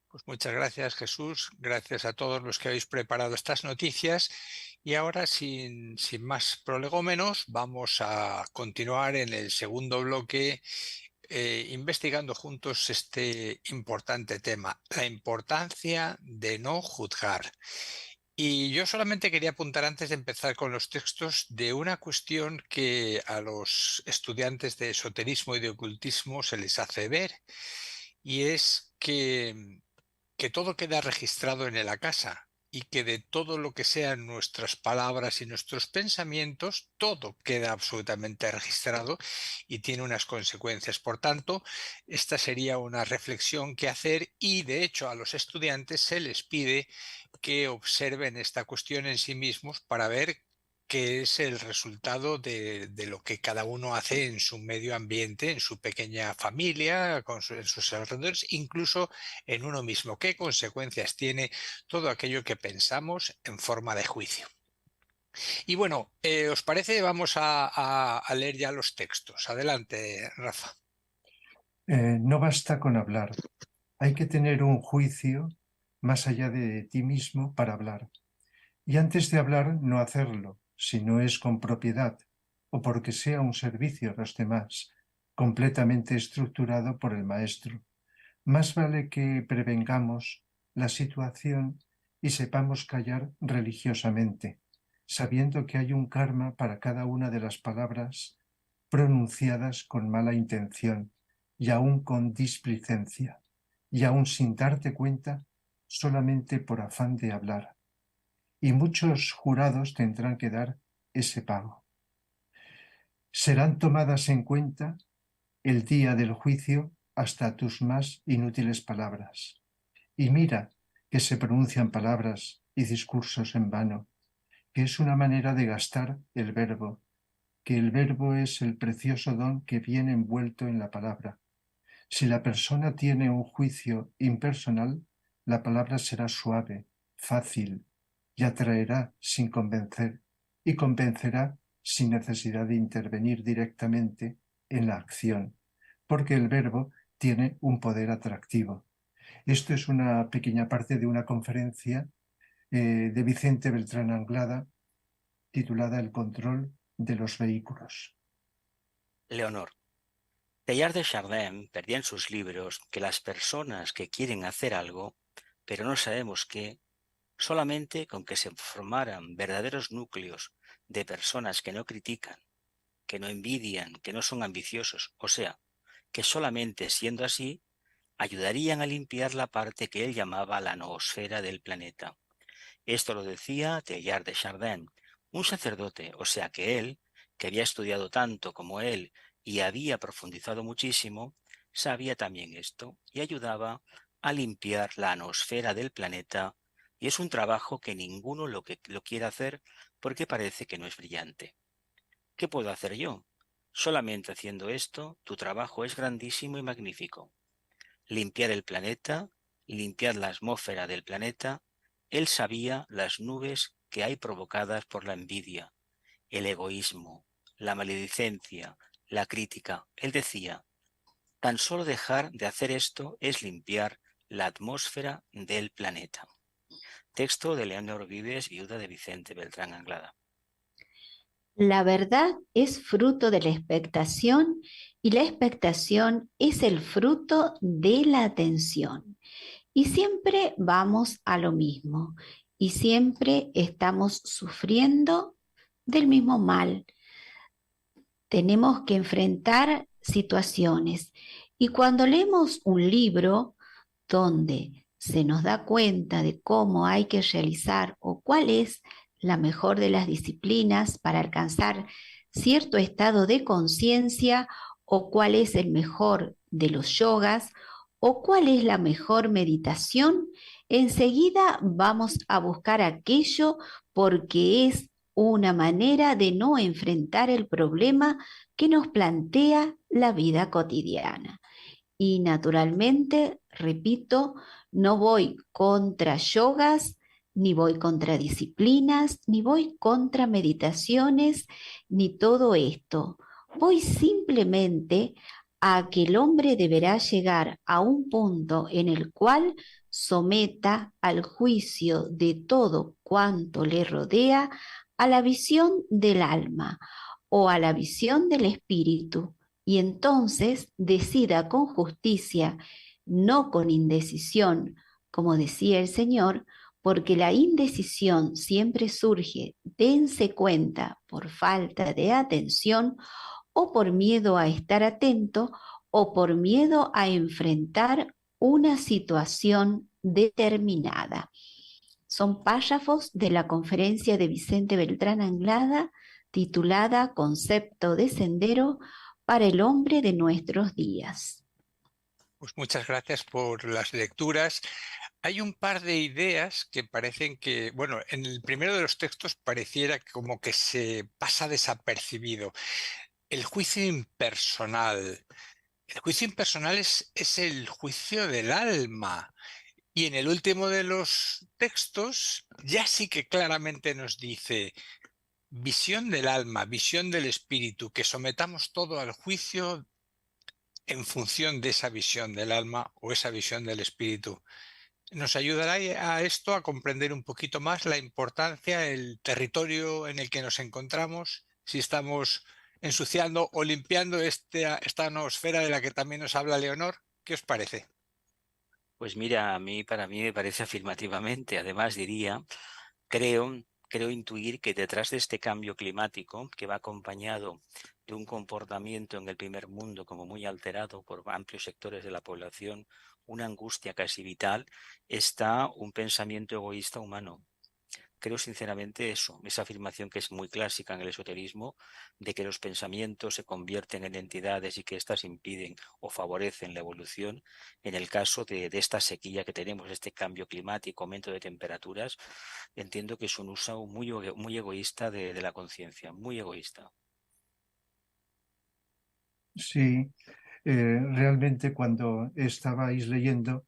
Pues muchas gracias, Jesús. Gracias a todos los que habéis preparado estas noticias. Y ahora, sin más prolegómenos, vamos a continuar en el segundo bloque investigando juntos este importante tema, la importancia de no juzgar. Y yo solamente quería apuntar antes de empezar con los textos de una cuestión que a los estudiantes de esoterismo y de ocultismo se les hace ver, y es que todo queda registrado en el Akasha y que de todo lo que sean nuestras palabras y nuestros pensamientos, todo queda absolutamente registrado y tiene unas consecuencias. Por tanto, esta sería una reflexión que hacer, y de hecho a los estudiantes se les pide que observen esta cuestión en sí mismos para ver qué es el resultado de lo que cada uno hace en su medio ambiente, en su pequeña familia, en sus alrededores, incluso en uno mismo. ¿Qué consecuencias tiene todo aquello que pensamos en forma de juicio? Y bueno, ¿os parece? Vamos a leer ya los textos. Adelante, Rafa. No basta con hablar, hay que tener un juicio más allá de ti mismo para hablar. Y antes de hablar, no hacerlo, si no es con propiedad o porque sea un servicio a los demás, completamente estructurado por el maestro. Más vale que prevengamos la situación y sepamos callar religiosamente, sabiendo que hay un karma para cada una de las palabras pronunciadas con mala intención y aún con displicencia, y aún sin darte cuenta, solamente por afán de hablar. Y muchos jurados tendrán que dar ese pago. Serán tomadas en cuenta el día del juicio hasta tus más inútiles palabras. Y mira que se pronuncian palabras y discursos en vano, que es una manera de gastar el verbo, que el verbo es el precioso don que viene envuelto en la palabra. Si la persona tiene un juicio impersonal, la palabra será suave, fácil, y atraerá sin convencer, y convencerá sin necesidad de intervenir directamente en la acción, porque el verbo tiene un poder atractivo. Esto es una pequeña parte de una conferencia de Vicente Beltrán Anglada titulada El control de los vehículos. Leonor. Teilhard de Chardin perdía en sus libros que las personas que quieren hacer algo, pero no sabemos qué, solamente con que se formaran verdaderos núcleos de personas que no critican, que no envidian, que no son ambiciosos, o sea, que solamente siendo así, ayudarían a limpiar la parte que él llamaba la noosfera del planeta. Esto lo decía Teilhard de Chardin, un sacerdote, o sea que él, que había estudiado tanto como él y había profundizado muchísimo, sabía también esto y ayudaba a limpiar la noosfera del planeta, y es un trabajo que ninguno lo quiere hacer porque parece que no es brillante. ¿Qué puedo hacer yo? Solamente haciendo esto, tu trabajo es grandísimo y magnífico. Limpiar el planeta, limpiar la atmósfera del planeta. Él sabía las nubes que hay provocadas por la envidia, el egoísmo, la maledicencia, la crítica. Él decía, tan solo dejar de hacer esto es limpiar la atmósfera del planeta. Texto de Leonor Vives, viuda de Vicente Beltrán Anglada. La verdad es fruto de la expectación y la expectación es el fruto de la atención. Y siempre vamos a lo mismo y siempre estamos sufriendo del mismo mal. Tenemos que enfrentar situaciones y cuando leemos un libro donde se nos da cuenta de cómo hay que realizar o cuál es la mejor de las disciplinas para alcanzar cierto estado de conciencia o cuál es el mejor de los yogas o cuál es la mejor meditación, enseguida vamos a buscar aquello porque es una manera de no enfrentar el problema que nos plantea la vida cotidiana. Y naturalmente, repito, no voy contra yogas, ni voy contra disciplinas, ni voy contra meditaciones, ni todo esto. Voy simplemente a que el hombre deberá llegar a un punto en el cual someta al juicio de todo cuanto le rodea a la visión del alma o a la visión del espíritu, y entonces decida con justicia, no con indecisión, como decía el Señor, porque la indecisión siempre surge, dense cuenta, por falta de atención o por miedo a estar atento o por miedo a enfrentar una situación determinada. Son párrafos de la conferencia de Vicente Beltrán Anglada titulada Concepto de Sendero para el hombre de nuestros días. Pues muchas gracias por las lecturas. Hay un par de ideas que parecen que, bueno, en el primero de los textos pareciera como que se pasa desapercibido. El juicio impersonal. El juicio impersonal es el juicio del alma. Y en el último de los textos ya sí que claramente nos dice visión del alma, visión del espíritu, que sometamos todo al juicio en función de esa visión del alma o esa visión del espíritu. Nos ayudará a esto a comprender un poquito más la importancia, el territorio en el que nos encontramos, si estamos ensuciando o limpiando esta noosfera de la que también nos habla Leonor. ¿Qué os parece? Pues mira, para mí me parece afirmativamente. Además diría, creo intuir que detrás de este cambio climático, que va acompañado de un comportamiento en el primer mundo como muy alterado por amplios sectores de la población, una angustia casi vital, está un pensamiento egoísta humano. Creo sinceramente eso, esa afirmación que es muy clásica en el esoterismo, de que los pensamientos se convierten en entidades y que éstas impiden o favorecen la evolución. En el caso de esta sequía que tenemos, este cambio climático, aumento de temperaturas, entiendo que es un uso muy egoísta de la conciencia, muy egoísta. Sí, realmente cuando estabais leyendo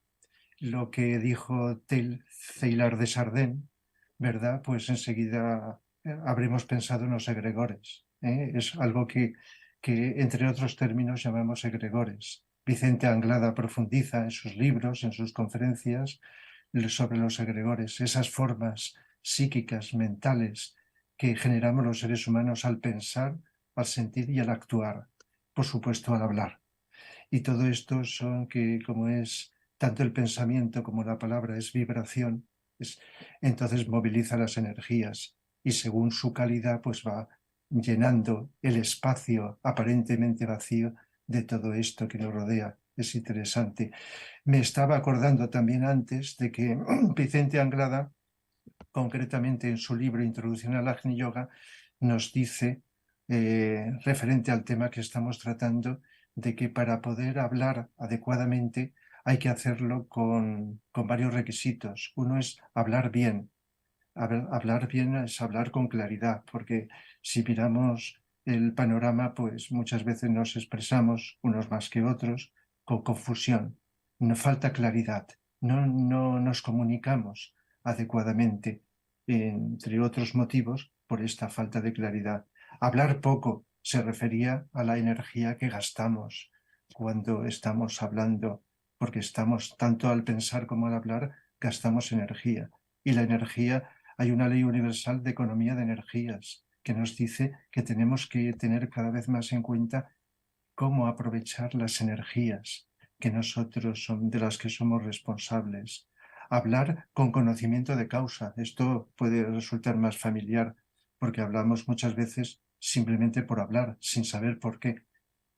lo que dijo Teilhard de Chardin, ¿verdad? Pues enseguida habremos pensado en los egregores. Es algo que entre otros términos llamamos egregores. Vicente Anglada profundiza en sus libros, en sus conferencias, sobre los egregores, esas formas psíquicas, mentales, que generamos los seres humanos al pensar, al sentir y al actuar, por supuesto al hablar. Y todo esto son que, como es tanto el pensamiento como la palabra es vibración, entonces moviliza las energías y según su calidad pues va llenando el espacio aparentemente vacío de todo esto que nos rodea. Es interesante. Me estaba acordando también antes de que Vicente Anglada, concretamente en su libro Introducción al Agni Yoga, nos dice, referente al tema que estamos tratando, de que para poder hablar adecuadamente hay que hacerlo con varios requisitos. Uno es hablar bien. Hablar bien es hablar con claridad, porque si miramos el panorama, pues muchas veces nos expresamos, unos más que otros, con confusión. Nos falta claridad. No nos comunicamos adecuadamente, entre otros motivos, por esta falta de claridad. Hablar poco se refería a la energía que gastamos cuando estamos hablando, porque estamos, tanto al pensar como al hablar, gastamos energía. Y la energía, hay una ley universal de economía de energías que nos dice que tenemos que tener cada vez más en cuenta cómo aprovechar las energías que nosotros de las que somos responsables. Hablar con conocimiento de causa. Esto puede resultar más familiar porque hablamos muchas veces simplemente por hablar, sin saber por qué,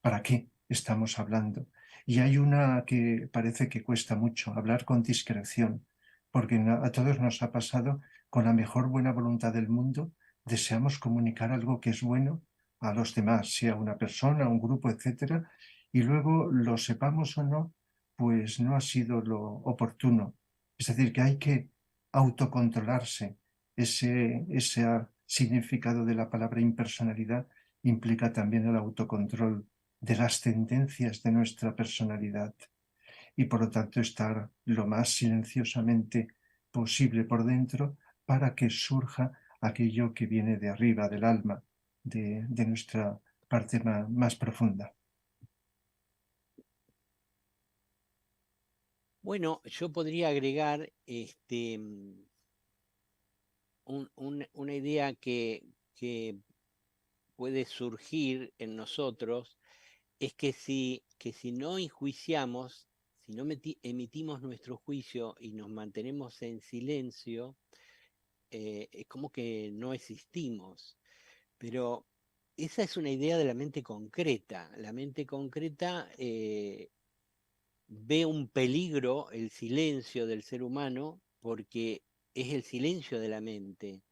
para qué estamos hablando. Y hay una que parece que cuesta mucho, hablar con discreción, porque a todos nos ha pasado, con la mejor buena voluntad del mundo, deseamos comunicar algo que es bueno a los demás, sea una persona, un grupo, etcétera, y luego lo sepamos o no, pues no ha sido lo oportuno. Es decir, que hay que autocontrolarse. Ese significado de la palabra impersonalidad implica también el autocontrol de las tendencias de nuestra personalidad y por lo tanto estar lo más silenciosamente posible por dentro para que surja aquello que viene de arriba, del alma, de nuestra parte más profunda. Bueno, yo podría agregar una idea que puede surgir en nosotros, es que si no enjuiciamos, si no emitimos nuestro juicio y nos mantenemos en silencio, es como que no existimos. Pero esa es una idea de la mente concreta. La mente concreta ve un peligro, el silencio del ser humano, porque es el silencio de la mente.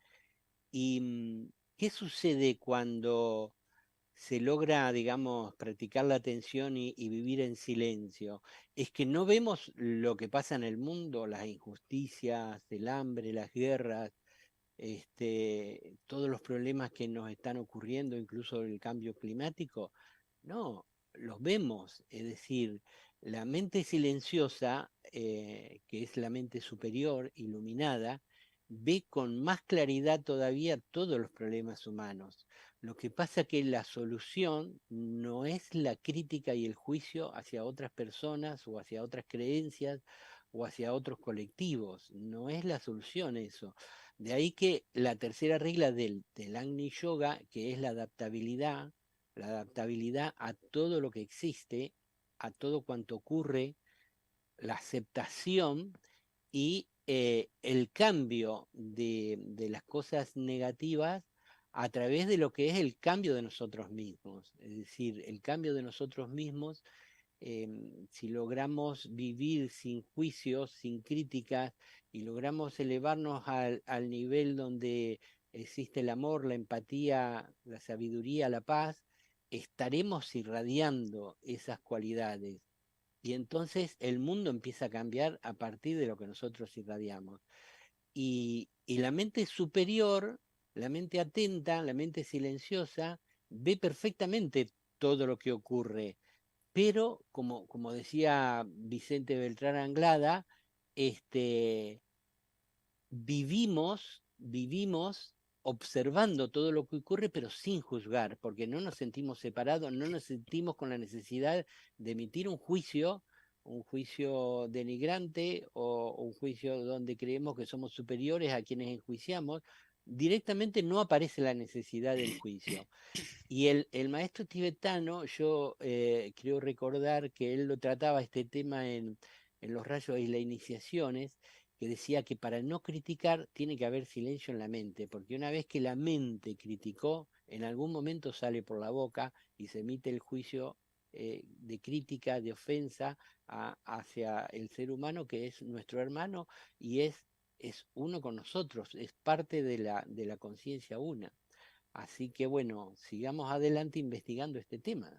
¿Y qué sucede cuando se logra, digamos, practicar la atención y vivir en silencio? Es que no vemos lo que pasa en el mundo, las injusticias, el hambre, las guerras, todos los problemas que nos están ocurriendo, incluso el cambio climático. No, los vemos. Es decir, la mente silenciosa, que es la mente superior, iluminada, ve con más claridad todavía todos los problemas humanos. Lo que pasa es que la solución no es la crítica y el juicio hacia otras personas o hacia otras creencias o hacia otros colectivos. No es la solución eso. De ahí que la tercera regla del Agni Yoga, que es la adaptabilidad a todo lo que existe, a todo cuanto ocurre, la aceptación y el cambio de las cosas negativas a través de lo que es el cambio de nosotros mismos. Es decir, el cambio de nosotros mismos, si logramos vivir sin juicios, sin críticas, y logramos elevarnos al nivel donde existe el amor, la empatía, la sabiduría, la paz, estaremos irradiando esas cualidades. Y entonces el mundo empieza a cambiar a partir de lo que nosotros irradiamos. Y la mente superior, la mente atenta, la mente silenciosa, ve perfectamente todo lo que ocurre. Pero, como decía Vicente Beltrán Anglada, vivimos observando todo lo que ocurre, pero sin juzgar, porque no nos sentimos separados, no nos sentimos con la necesidad de emitir un juicio denigrante o un juicio donde creemos que somos superiores a quienes enjuiciamos. Directamente no aparece la necesidad del juicio. Y el maestro tibetano, yo creo recordar que él lo trataba este tema en Los Rayos y las Iniciaciones, que decía que para no criticar tiene que haber silencio en la mente, porque una vez que la mente criticó, en algún momento sale por la boca y se emite el juicio de crítica, de ofensa hacia el ser humano, que es nuestro hermano y es uno con nosotros, es parte de la conciencia una. Así que bueno, sigamos adelante investigando este tema.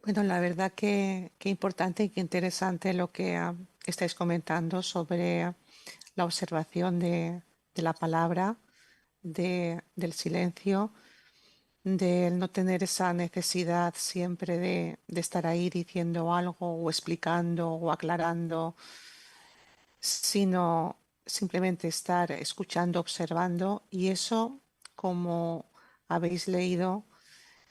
Bueno, la verdad que importante y que interesante lo que estáis comentando sobre la observación de la palabra, del silencio, de no tener esa necesidad siempre de estar ahí diciendo algo o explicando o aclarando, sino simplemente estar escuchando, observando, y eso, como habéis leído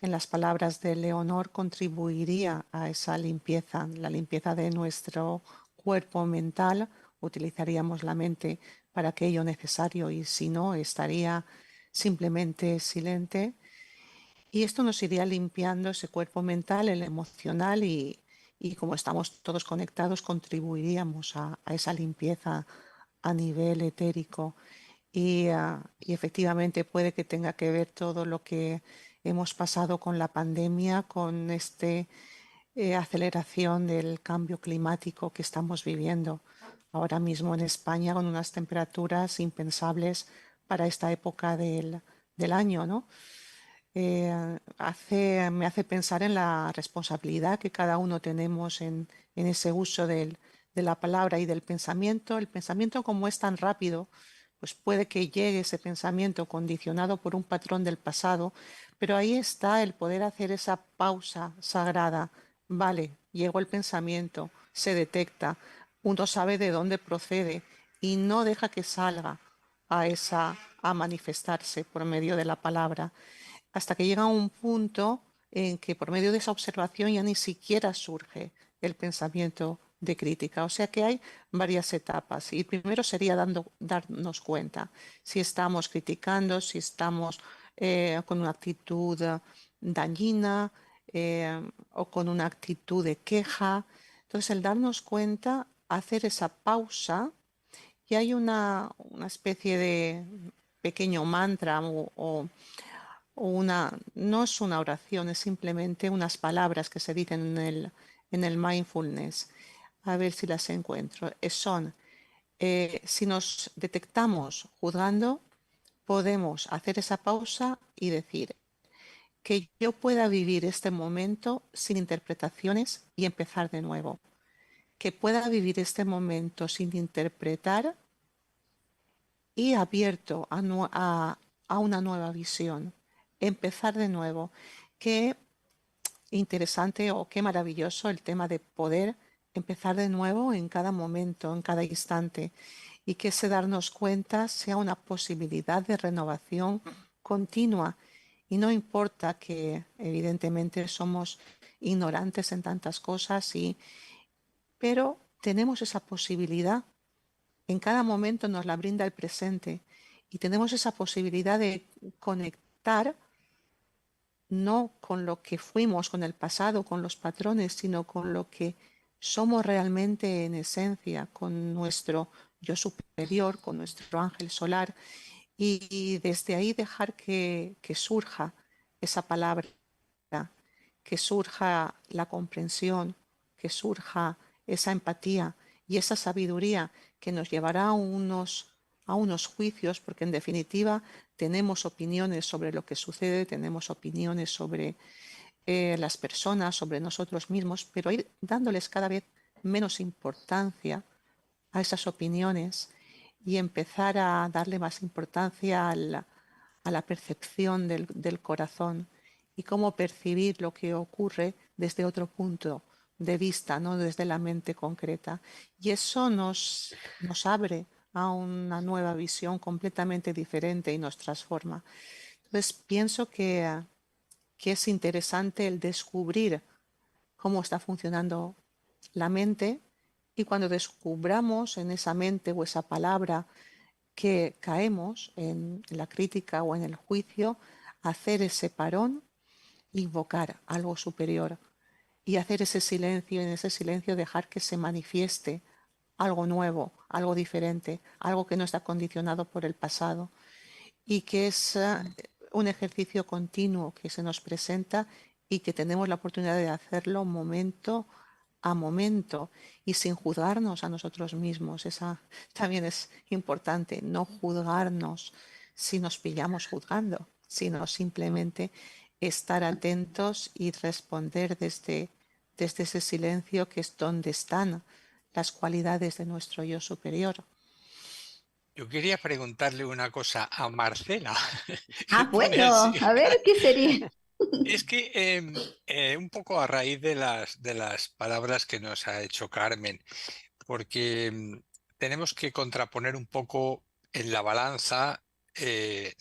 en las palabras de Leonor, contribuiría a esa limpieza, la limpieza de nuestro cuerpo mental. Utilizaríamos la mente para aquello necesario y si no, estaría simplemente silente. Y esto nos iría limpiando ese cuerpo mental, el emocional, y como estamos todos conectados, contribuiríamos a esa limpieza a nivel etérico. Y efectivamente puede que tenga que ver todo lo que hemos pasado con la pandemia, con esta aceleración del cambio climático que estamos viviendo ahora mismo en España, con unas temperaturas impensables para esta época del año, ¿no? Me hace pensar en la responsabilidad que cada uno tenemos en ese uso de la palabra y del pensamiento. El pensamiento, como es tan rápido, pues puede que llegue ese pensamiento condicionado por un patrón del pasado, pero ahí está el poder hacer esa pausa sagrada. Vale, llegó el pensamiento, se detecta, uno sabe de dónde procede y no deja que salga a manifestarse por medio de la palabra, hasta que llega un punto en que por medio de esa observación ya ni siquiera surge el pensamiento de crítica. O sea que hay varias etapas. Y primero sería darnos cuenta si estamos criticando, si estamos con una actitud dañina o con una actitud de queja. Entonces, el darnos cuenta, hacer esa pausa, y hay una especie de pequeño mantra o no es una oración, es simplemente unas palabras que se dicen en el mindfulness. A ver si las encuentro. Son, si nos detectamos juzgando, podemos hacer esa pausa y decir que yo pueda vivir este momento sin interpretaciones y empezar de nuevo. Que pueda vivir este momento sin interpretar y abierto a una nueva visión. Empezar de nuevo. Qué interesante o qué maravilloso el tema de poder empezar de nuevo en cada momento, en cada instante, y que ese darnos cuenta sea una posibilidad de renovación continua. Y no importa que evidentemente somos ignorantes en tantas cosas, pero tenemos esa posibilidad. En cada momento nos la brinda el presente y tenemos esa posibilidad de conectar no con lo que fuimos, con el pasado, con los patrones, sino con lo que somos realmente en esencia, con nuestro yo superior, con nuestro ángel solar, y desde ahí dejar que surja esa palabra, que surja la comprensión, que surja esa empatía y esa sabiduría que nos llevará a unos juicios, porque en definitiva tenemos opiniones sobre lo que sucede, tenemos opiniones sobre las personas, sobre nosotros mismos, pero ir dándoles cada vez menos importancia a esas opiniones y empezar a darle más importancia a la percepción del corazón y cómo percibir lo que ocurre desde otro punto de vista, no desde la mente concreta. Y eso nos abre a una nueva visión completamente diferente y nos transforma. Entonces pienso que es interesante el descubrir cómo está funcionando la mente, y cuando descubramos en esa mente o esa palabra que caemos en la crítica o en el juicio, hacer ese parón, invocar algo superior y hacer ese silencio, y en ese silencio dejar que se manifieste algo nuevo, algo diferente, algo que no está condicionado por el pasado, y que es un ejercicio continuo que se nos presenta y que tenemos la oportunidad de hacerlo momento a momento y sin juzgarnos a nosotros mismos. Esa también es importante, no juzgarnos si nos pillamos juzgando, sino simplemente estar atentos y responder desde ese silencio, que es donde están las cualidades de nuestro yo superior. Yo quería preguntarle una cosa a Marcela. Bueno, a ver, ¿qué sería? Es que un poco a raíz de las palabras que nos ha hecho Carmen, porque tenemos que contraponer un poco en la balanza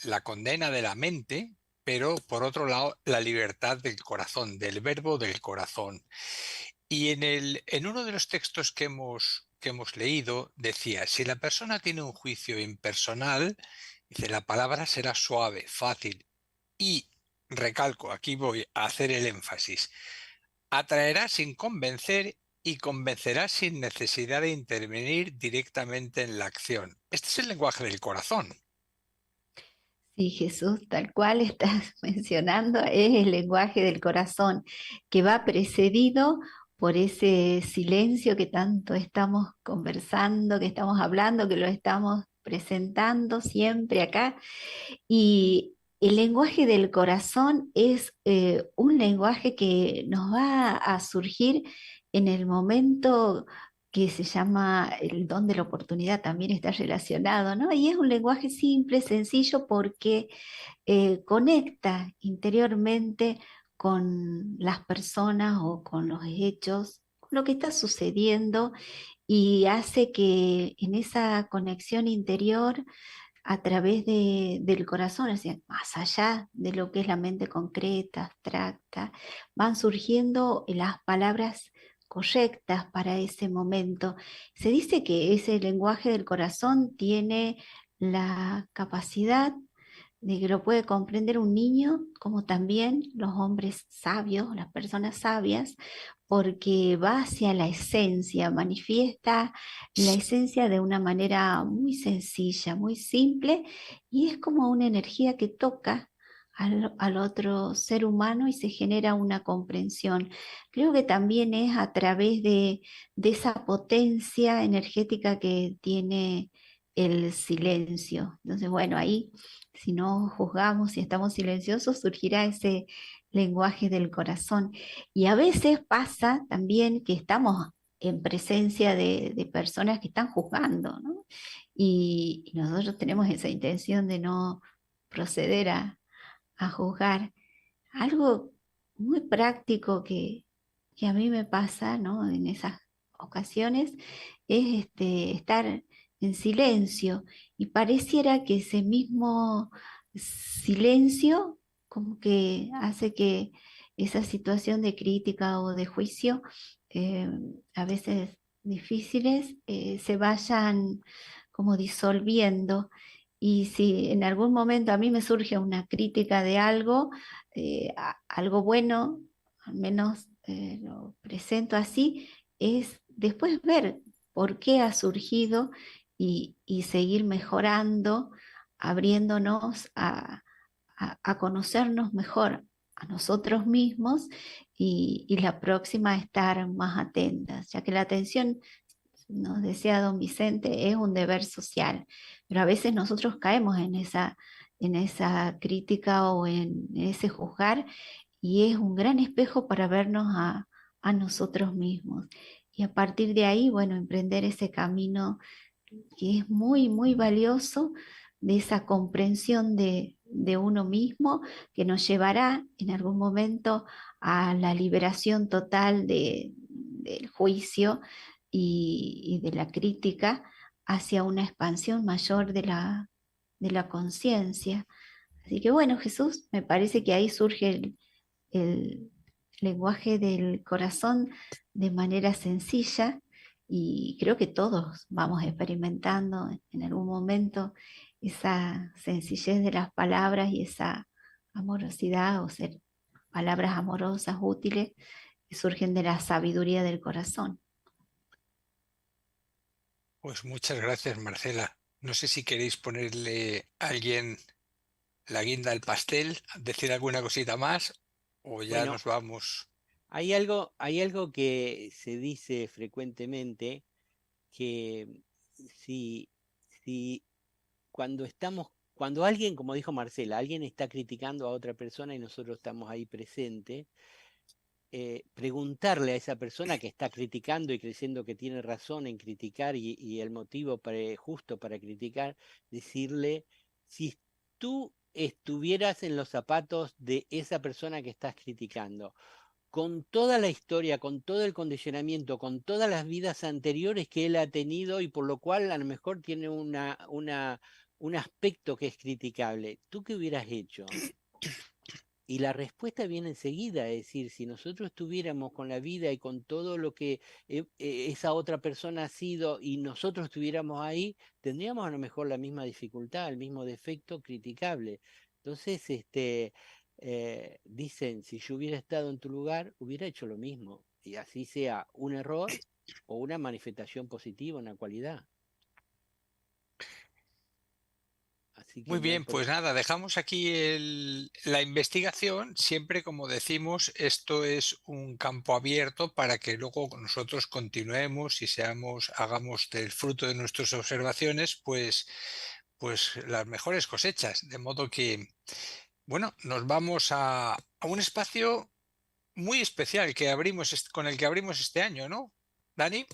la condena de la mente, pero por otro lado la libertad del corazón, del verbo del corazón. Y en uno de los textos que hemos leído decía, si la persona tiene un juicio impersonal, dice, la palabra será suave, fácil y, recalco, aquí voy a hacer el énfasis, atraerá sin convencer y convencerá sin necesidad de intervenir directamente en la acción. Este es el lenguaje del corazón. Sí, Jesús, tal cual estás mencionando, es el lenguaje del corazón, que va precedido por ese silencio que tanto estamos conversando, que estamos hablando, que lo estamos presentando siempre acá. Y el lenguaje del corazón es un lenguaje que nos va a surgir en el momento que se llama el don de la oportunidad, también está relacionado, ¿no? Y es un lenguaje simple, sencillo, porque conecta interiormente con las personas o con los hechos, con lo que está sucediendo, y hace que en esa conexión interior a través del corazón, es decir, más allá de lo que es la mente concreta, abstracta, van surgiendo las palabras correctas para ese momento. Se dice que ese lenguaje del corazón tiene la capacidad de que lo puede comprender un niño, como también los hombres sabios, las personas sabias, porque va hacia la esencia, manifiesta la esencia de una manera muy sencilla, muy simple, y es como una energía que toca al otro ser humano y se genera una comprensión. Creo que también es a través de esa potencia energética que tiene el silencio. Entonces, bueno, ahí si no juzgamos, si estamos silenciosos, surgirá ese lenguaje del corazón. Y a veces pasa también que estamos en presencia de personas que están juzgando, ¿no? Y nosotros tenemos esa intención de no proceder a juzgar. Algo muy práctico que a mí me pasa, ¿no? En esas ocasiones es estar en silencio y pareciera que ese mismo silencio como que hace que esa situación de crítica o de juicio, eh, a veces difíciles, se vayan como disolviendo. Y si en algún momento a mí me surge una crítica de algo, algo bueno, al menos lo presento así, es después ver por qué ha surgido y seguir mejorando, abriéndonos a conocernos mejor a nosotros mismos y la próxima a estar más atentas, ya que la atención, nos decía don Vicente, es un deber social, pero a veces nosotros caemos en esa crítica o en ese juzgar y es un gran espejo para vernos a nosotros mismos. Y a partir de ahí, bueno, emprender ese camino que es muy, muy valioso de esa comprensión de uno mismo que nos llevará en algún momento a la liberación total del juicio y de la crítica hacia una expansión mayor de la conciencia. Así que bueno, Jesús, me parece que ahí surge el lenguaje del corazón de manera sencilla y creo que todos vamos experimentando en algún momento esa sencillez de las palabras y esa amorosidad o ser palabras amorosas, útiles, que surgen de la sabiduría del corazón. Pues muchas gracias, Marcela. No sé si queréis ponerle a alguien la guinda al pastel, decir alguna cosita más o ya Bueno, nos vamos. hay algo que se dice frecuentemente, que si, si cuando alguien, como dijo Marcela, alguien está criticando a otra persona y nosotros estamos ahí presentes, preguntarle a esa persona que está criticando y creyendo que tiene razón en criticar y el motivo justo para criticar, decirle, si tú estuvieras en los zapatos de esa persona que estás criticando, con toda la historia, con todo el condicionamiento, con todas las vidas anteriores que él ha tenido y por lo cual a lo mejor tiene un aspecto que es criticable, ¿tú qué hubieras hecho? Y la respuesta viene enseguida, es decir, si nosotros estuviéramos con la vida y con todo lo que esa otra persona ha sido y nosotros estuviéramos ahí, tendríamos a lo mejor la misma dificultad, el mismo defecto criticable. Entonces, dicen, si yo hubiera estado en tu lugar, hubiera hecho lo mismo, y así sea un error o una manifestación positiva, una cualidad. Así Muy que no hay bien, por... pues nada, dejamos aquí la investigación. Siempre, como decimos, esto es un campo abierto para que luego nosotros continuemos y hagamos del fruto de nuestras observaciones, pues las mejores cosechas. De modo que, bueno, nos vamos a un espacio muy especial que con el que abrimos este año, ¿no, Dani?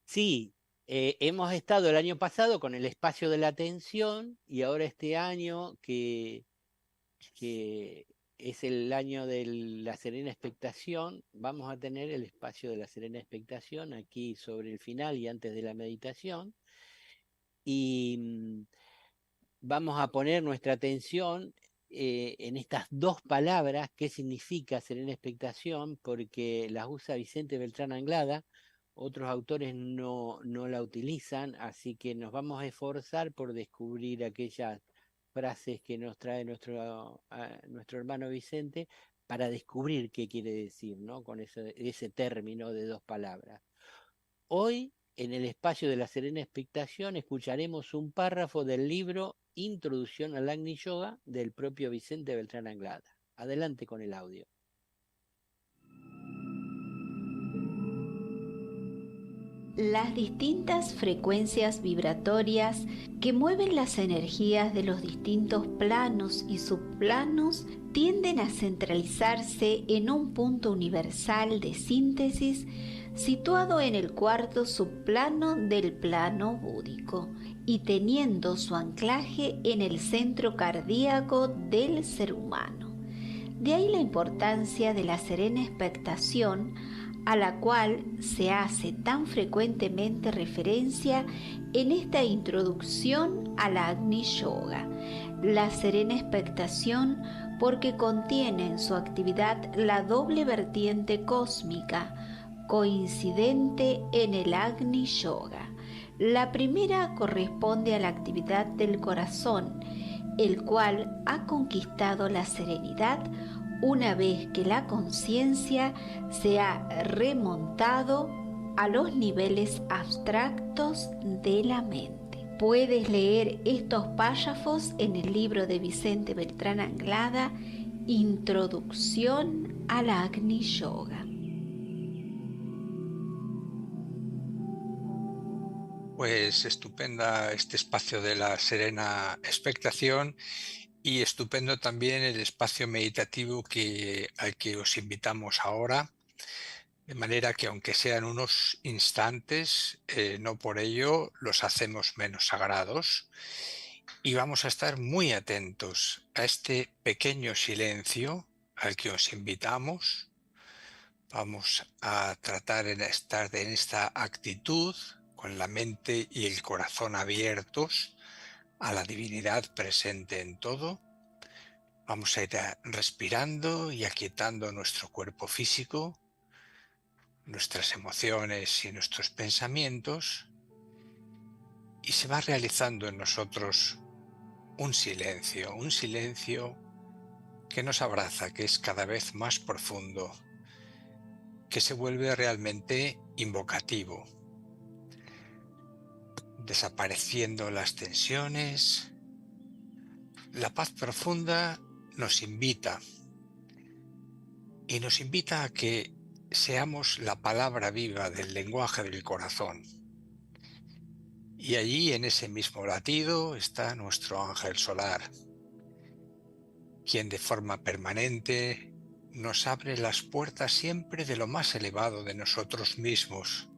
Sí, hemos estado el año pasado con el espacio de la atención y ahora este año que es el año de la serena expectación, vamos a tener el espacio de la serena expectación aquí sobre el final y antes de la meditación. Y vamos a poner nuestra atención en estas dos palabras qué significa serena expectación, porque las usa Vicente Beltrán Anglada, otros autores no la utilizan, así que nos vamos a esforzar por descubrir aquellas frases que nos trae nuestro hermano Vicente para descubrir qué quiere decir, ¿no? Con ese término de dos palabras. Hoy, en el espacio de la serena expectación, escucharemos un párrafo del libro Introducción al Agni Yoga del propio Vicente Beltrán Anglada. Adelante con el audio. Las distintas frecuencias vibratorias que mueven las energías de los distintos planos y subplanos tienden a centralizarse en un punto universal de síntesis situado en el cuarto subplano del plano búdico y teniendo su anclaje en el centro cardíaco del ser humano. De ahí la importancia de la serena expectación, a la cual se hace tan frecuentemente referencia en esta introducción al Agni Yoga. La serena expectación porque contiene en su actividad la doble vertiente cósmica coincidente en el Agni Yoga. La primera corresponde a la actividad del corazón, el cual ha conquistado la serenidad una vez que la conciencia se ha remontado a los niveles abstractos de la mente. Puedes leer estos párrafos en el libro de Vicente Beltrán Anglada, Introducción al Agni Yoga. Pues estupenda este espacio de la serena expectación y estupendo también el espacio meditativo al que os invitamos ahora, de manera que aunque sean unos instantes, no por ello los hacemos menos sagrados, y vamos a estar muy atentos a este pequeño silencio al que os invitamos. Vamos a tratar de estar en esta actitud con la mente y el corazón abiertos a la divinidad presente en todo. Vamos a ir respirando y aquietando nuestro cuerpo físico, nuestras emociones y nuestros pensamientos, y se va realizando en nosotros un silencio que nos abraza, que es cada vez más profundo, que se vuelve realmente invocativo, desapareciendo las tensiones. La paz profunda nos invita a que seamos la palabra viva del lenguaje del corazón. Y allí, en ese mismo latido, está nuestro ángel solar, quien de forma permanente nos abre las puertas siempre de lo más elevado de nosotros mismos,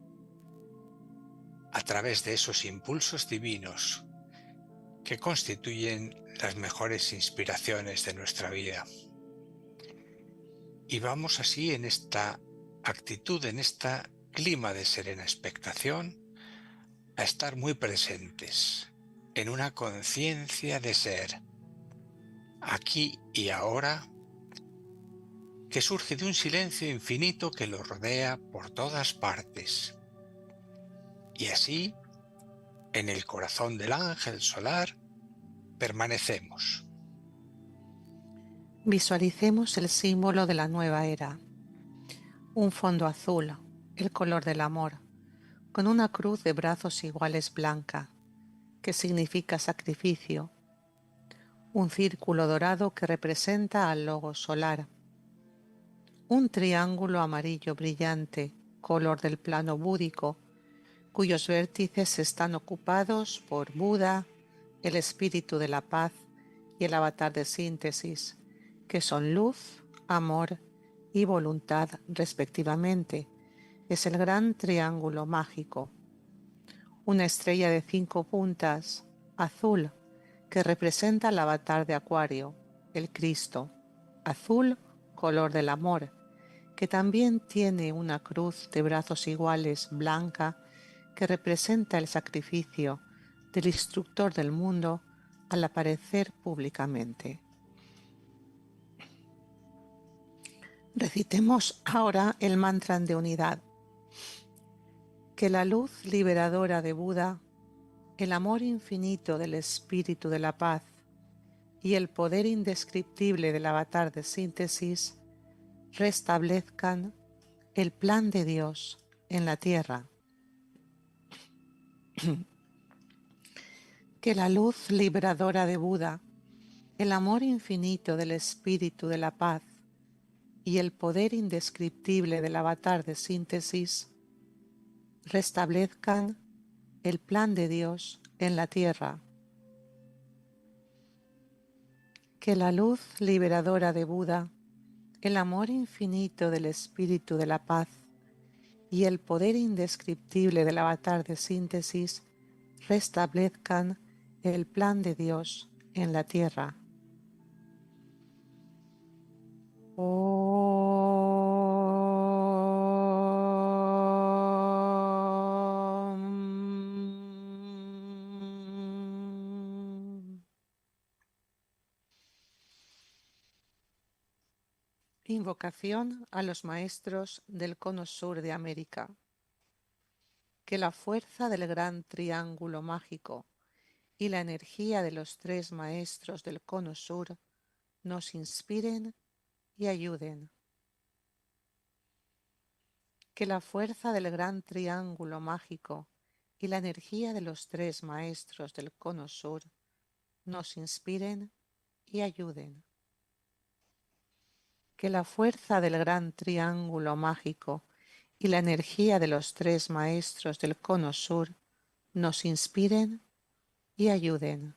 a través de esos impulsos divinos que constituyen las mejores inspiraciones de nuestra vida. Y vamos así en esta actitud, en este clima de serena expectación, a estar muy presentes en una conciencia de ser, aquí y ahora, que surge de un silencio infinito que lo rodea por todas partes. Y así, en el corazón del ángel solar, permanecemos. Visualicemos el símbolo de la nueva era. Un fondo azul, el color del amor, con una cruz de brazos iguales blanca, que significa sacrificio. Un círculo dorado que representa al logo solar. Un triángulo amarillo brillante, color del plano búdico, cuyos vértices están ocupados por Buda, el espíritu de la paz y el avatar de síntesis, que son luz, amor y voluntad respectivamente. Es el gran triángulo mágico. Una estrella de 5 puntas, azul, que representa el avatar de Acuario, el Cristo. Azul, color del amor, que también tiene una cruz de brazos iguales blanca, que representa el sacrificio del instructor del mundo al aparecer públicamente. Recitemos ahora el mantra de unidad. Que la luz liberadora de Buda, el amor infinito del espíritu de la paz y el poder indescriptible del avatar de síntesis restablezcan el plan de Dios en la tierra. Que la luz liberadora de Buda, el amor infinito del espíritu de la paz y el poder indescriptible del avatar de síntesis restablezcan el plan de Dios en la tierra. Que la luz liberadora de Buda, el amor infinito del espíritu de la paz y el poder indescriptible del avatar de síntesis restablezcan el plan de Dios en la tierra. Invocación a los maestros del cono sur de América. Que la fuerza del gran triángulo mágico y la energía de los tres maestros del cono sur nos inspiren y ayuden. Que la fuerza del gran triángulo mágico y la energía de los tres maestros del cono sur nos inspiren y ayuden. Que la fuerza del gran triángulo mágico y la energía de los tres maestros del cono sur nos inspiren y ayuden.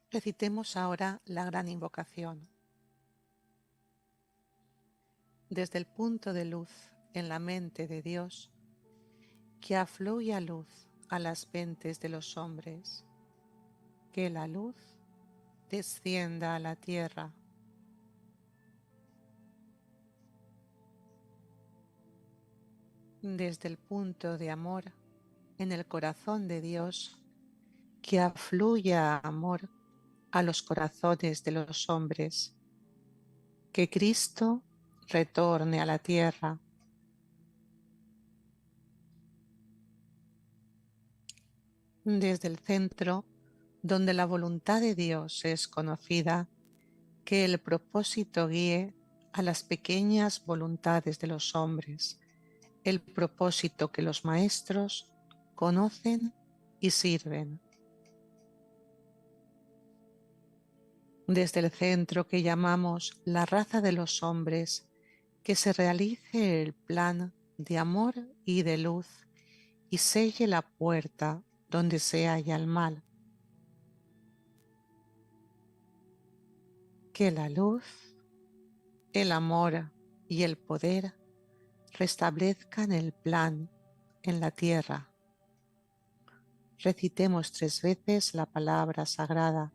Recitemos ahora la gran invocación. Desde el punto de luz en la mente de Dios, que afluya luz a las mentes de los hombres, que la luz descienda a la tierra. Desde el punto de amor en el corazón de Dios, que afluya amor a los corazones de los hombres, que Cristo retorne a la tierra. Desde el centro, donde la voluntad de Dios es conocida, que el propósito guíe a las pequeñas voluntades de los hombres, el propósito que los maestros conocen y sirven. Desde el centro que llamamos la raza de los hombres, que se realice el plan de amor y de luz y selle la puerta donde se halla el mal. Que la luz, el amor y el poder restablezcan el plan en la tierra. Recitemos 3 veces la palabra sagrada.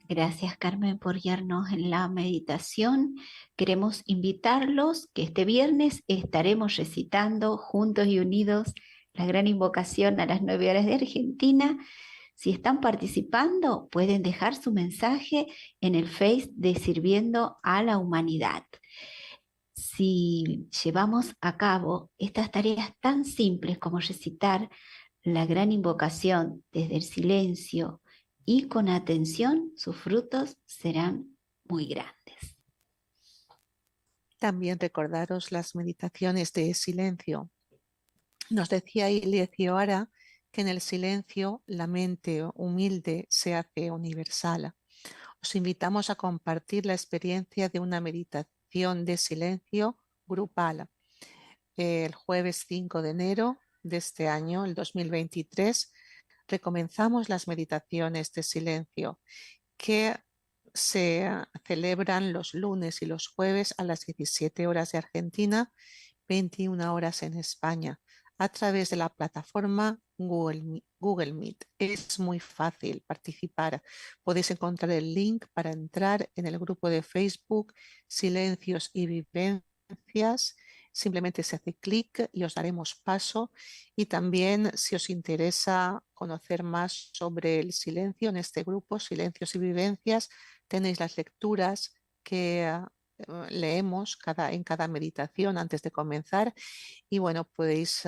Gracias, Carmen, por guiarnos en la meditación. Queremos invitarlos que este viernes estaremos recitando juntos y unidos la gran invocación a las 9 horas de Argentina. Si están participando, pueden dejar su mensaje en el Face de Sirviendo a la Humanidad. Si llevamos a cabo estas tareas tan simples como recitar la gran invocación desde el silencio y con atención, sus frutos serán muy grandes. También recordaros las meditaciones de silencio. Nos decía Ilie Cioara que en el silencio la mente humilde se hace universal. Os invitamos a compartir la experiencia de una meditación de silencio grupal. El jueves 5 de enero de este año, el 2023, recomenzamos las meditaciones de silencio que se celebran los lunes y los jueves a las 17 horas de Argentina, 21 horas en España, a través de la plataforma Google Meet. Es muy fácil participar. Podéis encontrar el link para entrar en el grupo de Facebook Silencios y Vivencias. Simplemente se hace clic y os daremos paso. Y también, si os interesa conocer más sobre el silencio en este grupo, Silencios y Vivencias, tenéis las lecturas que leemos en cada meditación antes de comenzar. Y bueno, podéis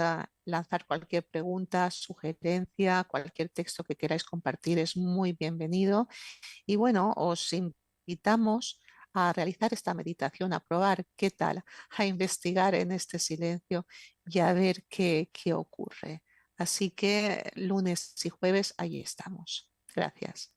lanzar cualquier pregunta, sugerencia, cualquier texto que queráis compartir, es muy bienvenido. Y bueno, os invitamos a realizar esta meditación, a probar qué tal, a investigar en este silencio y a ver qué ocurre. Así que lunes y jueves ahí estamos. Gracias.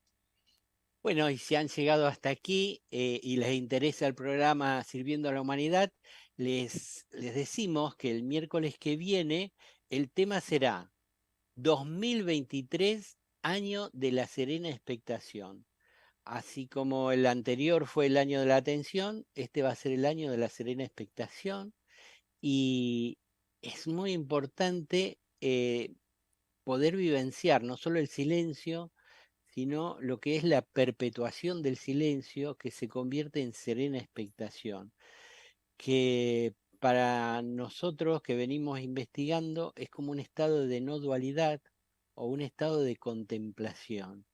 Bueno, y si han llegado hasta aquí y les interesa el programa Sirviendo a la Humanidad, les decimos que el miércoles que viene el tema será 2023, año de la serena expectación. Así como el anterior fue el año de la atención, este va a ser el año de la serena expectación. Y es muy importante poder vivenciar no solo el silencio, sino lo que es la perpetuación del silencio que se convierte en serena expectación, que para nosotros que venimos investigando es como un estado de no dualidad o un estado de contemplación,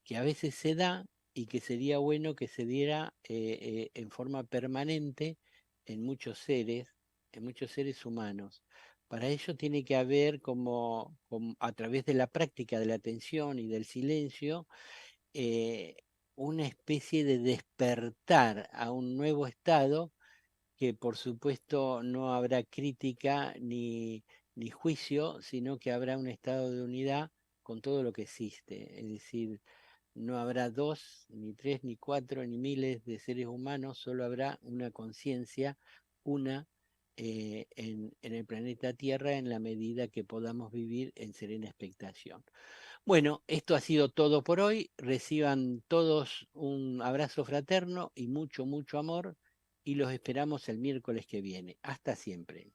que a veces se da y que sería bueno que se diera en forma permanente en muchos seres humanos. Para ello tiene que haber como a través de la práctica de la atención y del silencio, eh, una especie de despertar a un nuevo estado que por supuesto no habrá crítica ni juicio, sino que habrá un estado de unidad con todo lo que existe. Es decir, no habrá dos, ni tres, ni cuatro, ni miles de seres humanos, solo habrá una conciencia, una en el planeta Tierra en la medida que podamos vivir en serena expectación. Bueno, esto ha sido todo por hoy. Reciban todos un abrazo fraterno y mucho, mucho amor y los esperamos el miércoles que viene. Hasta siempre.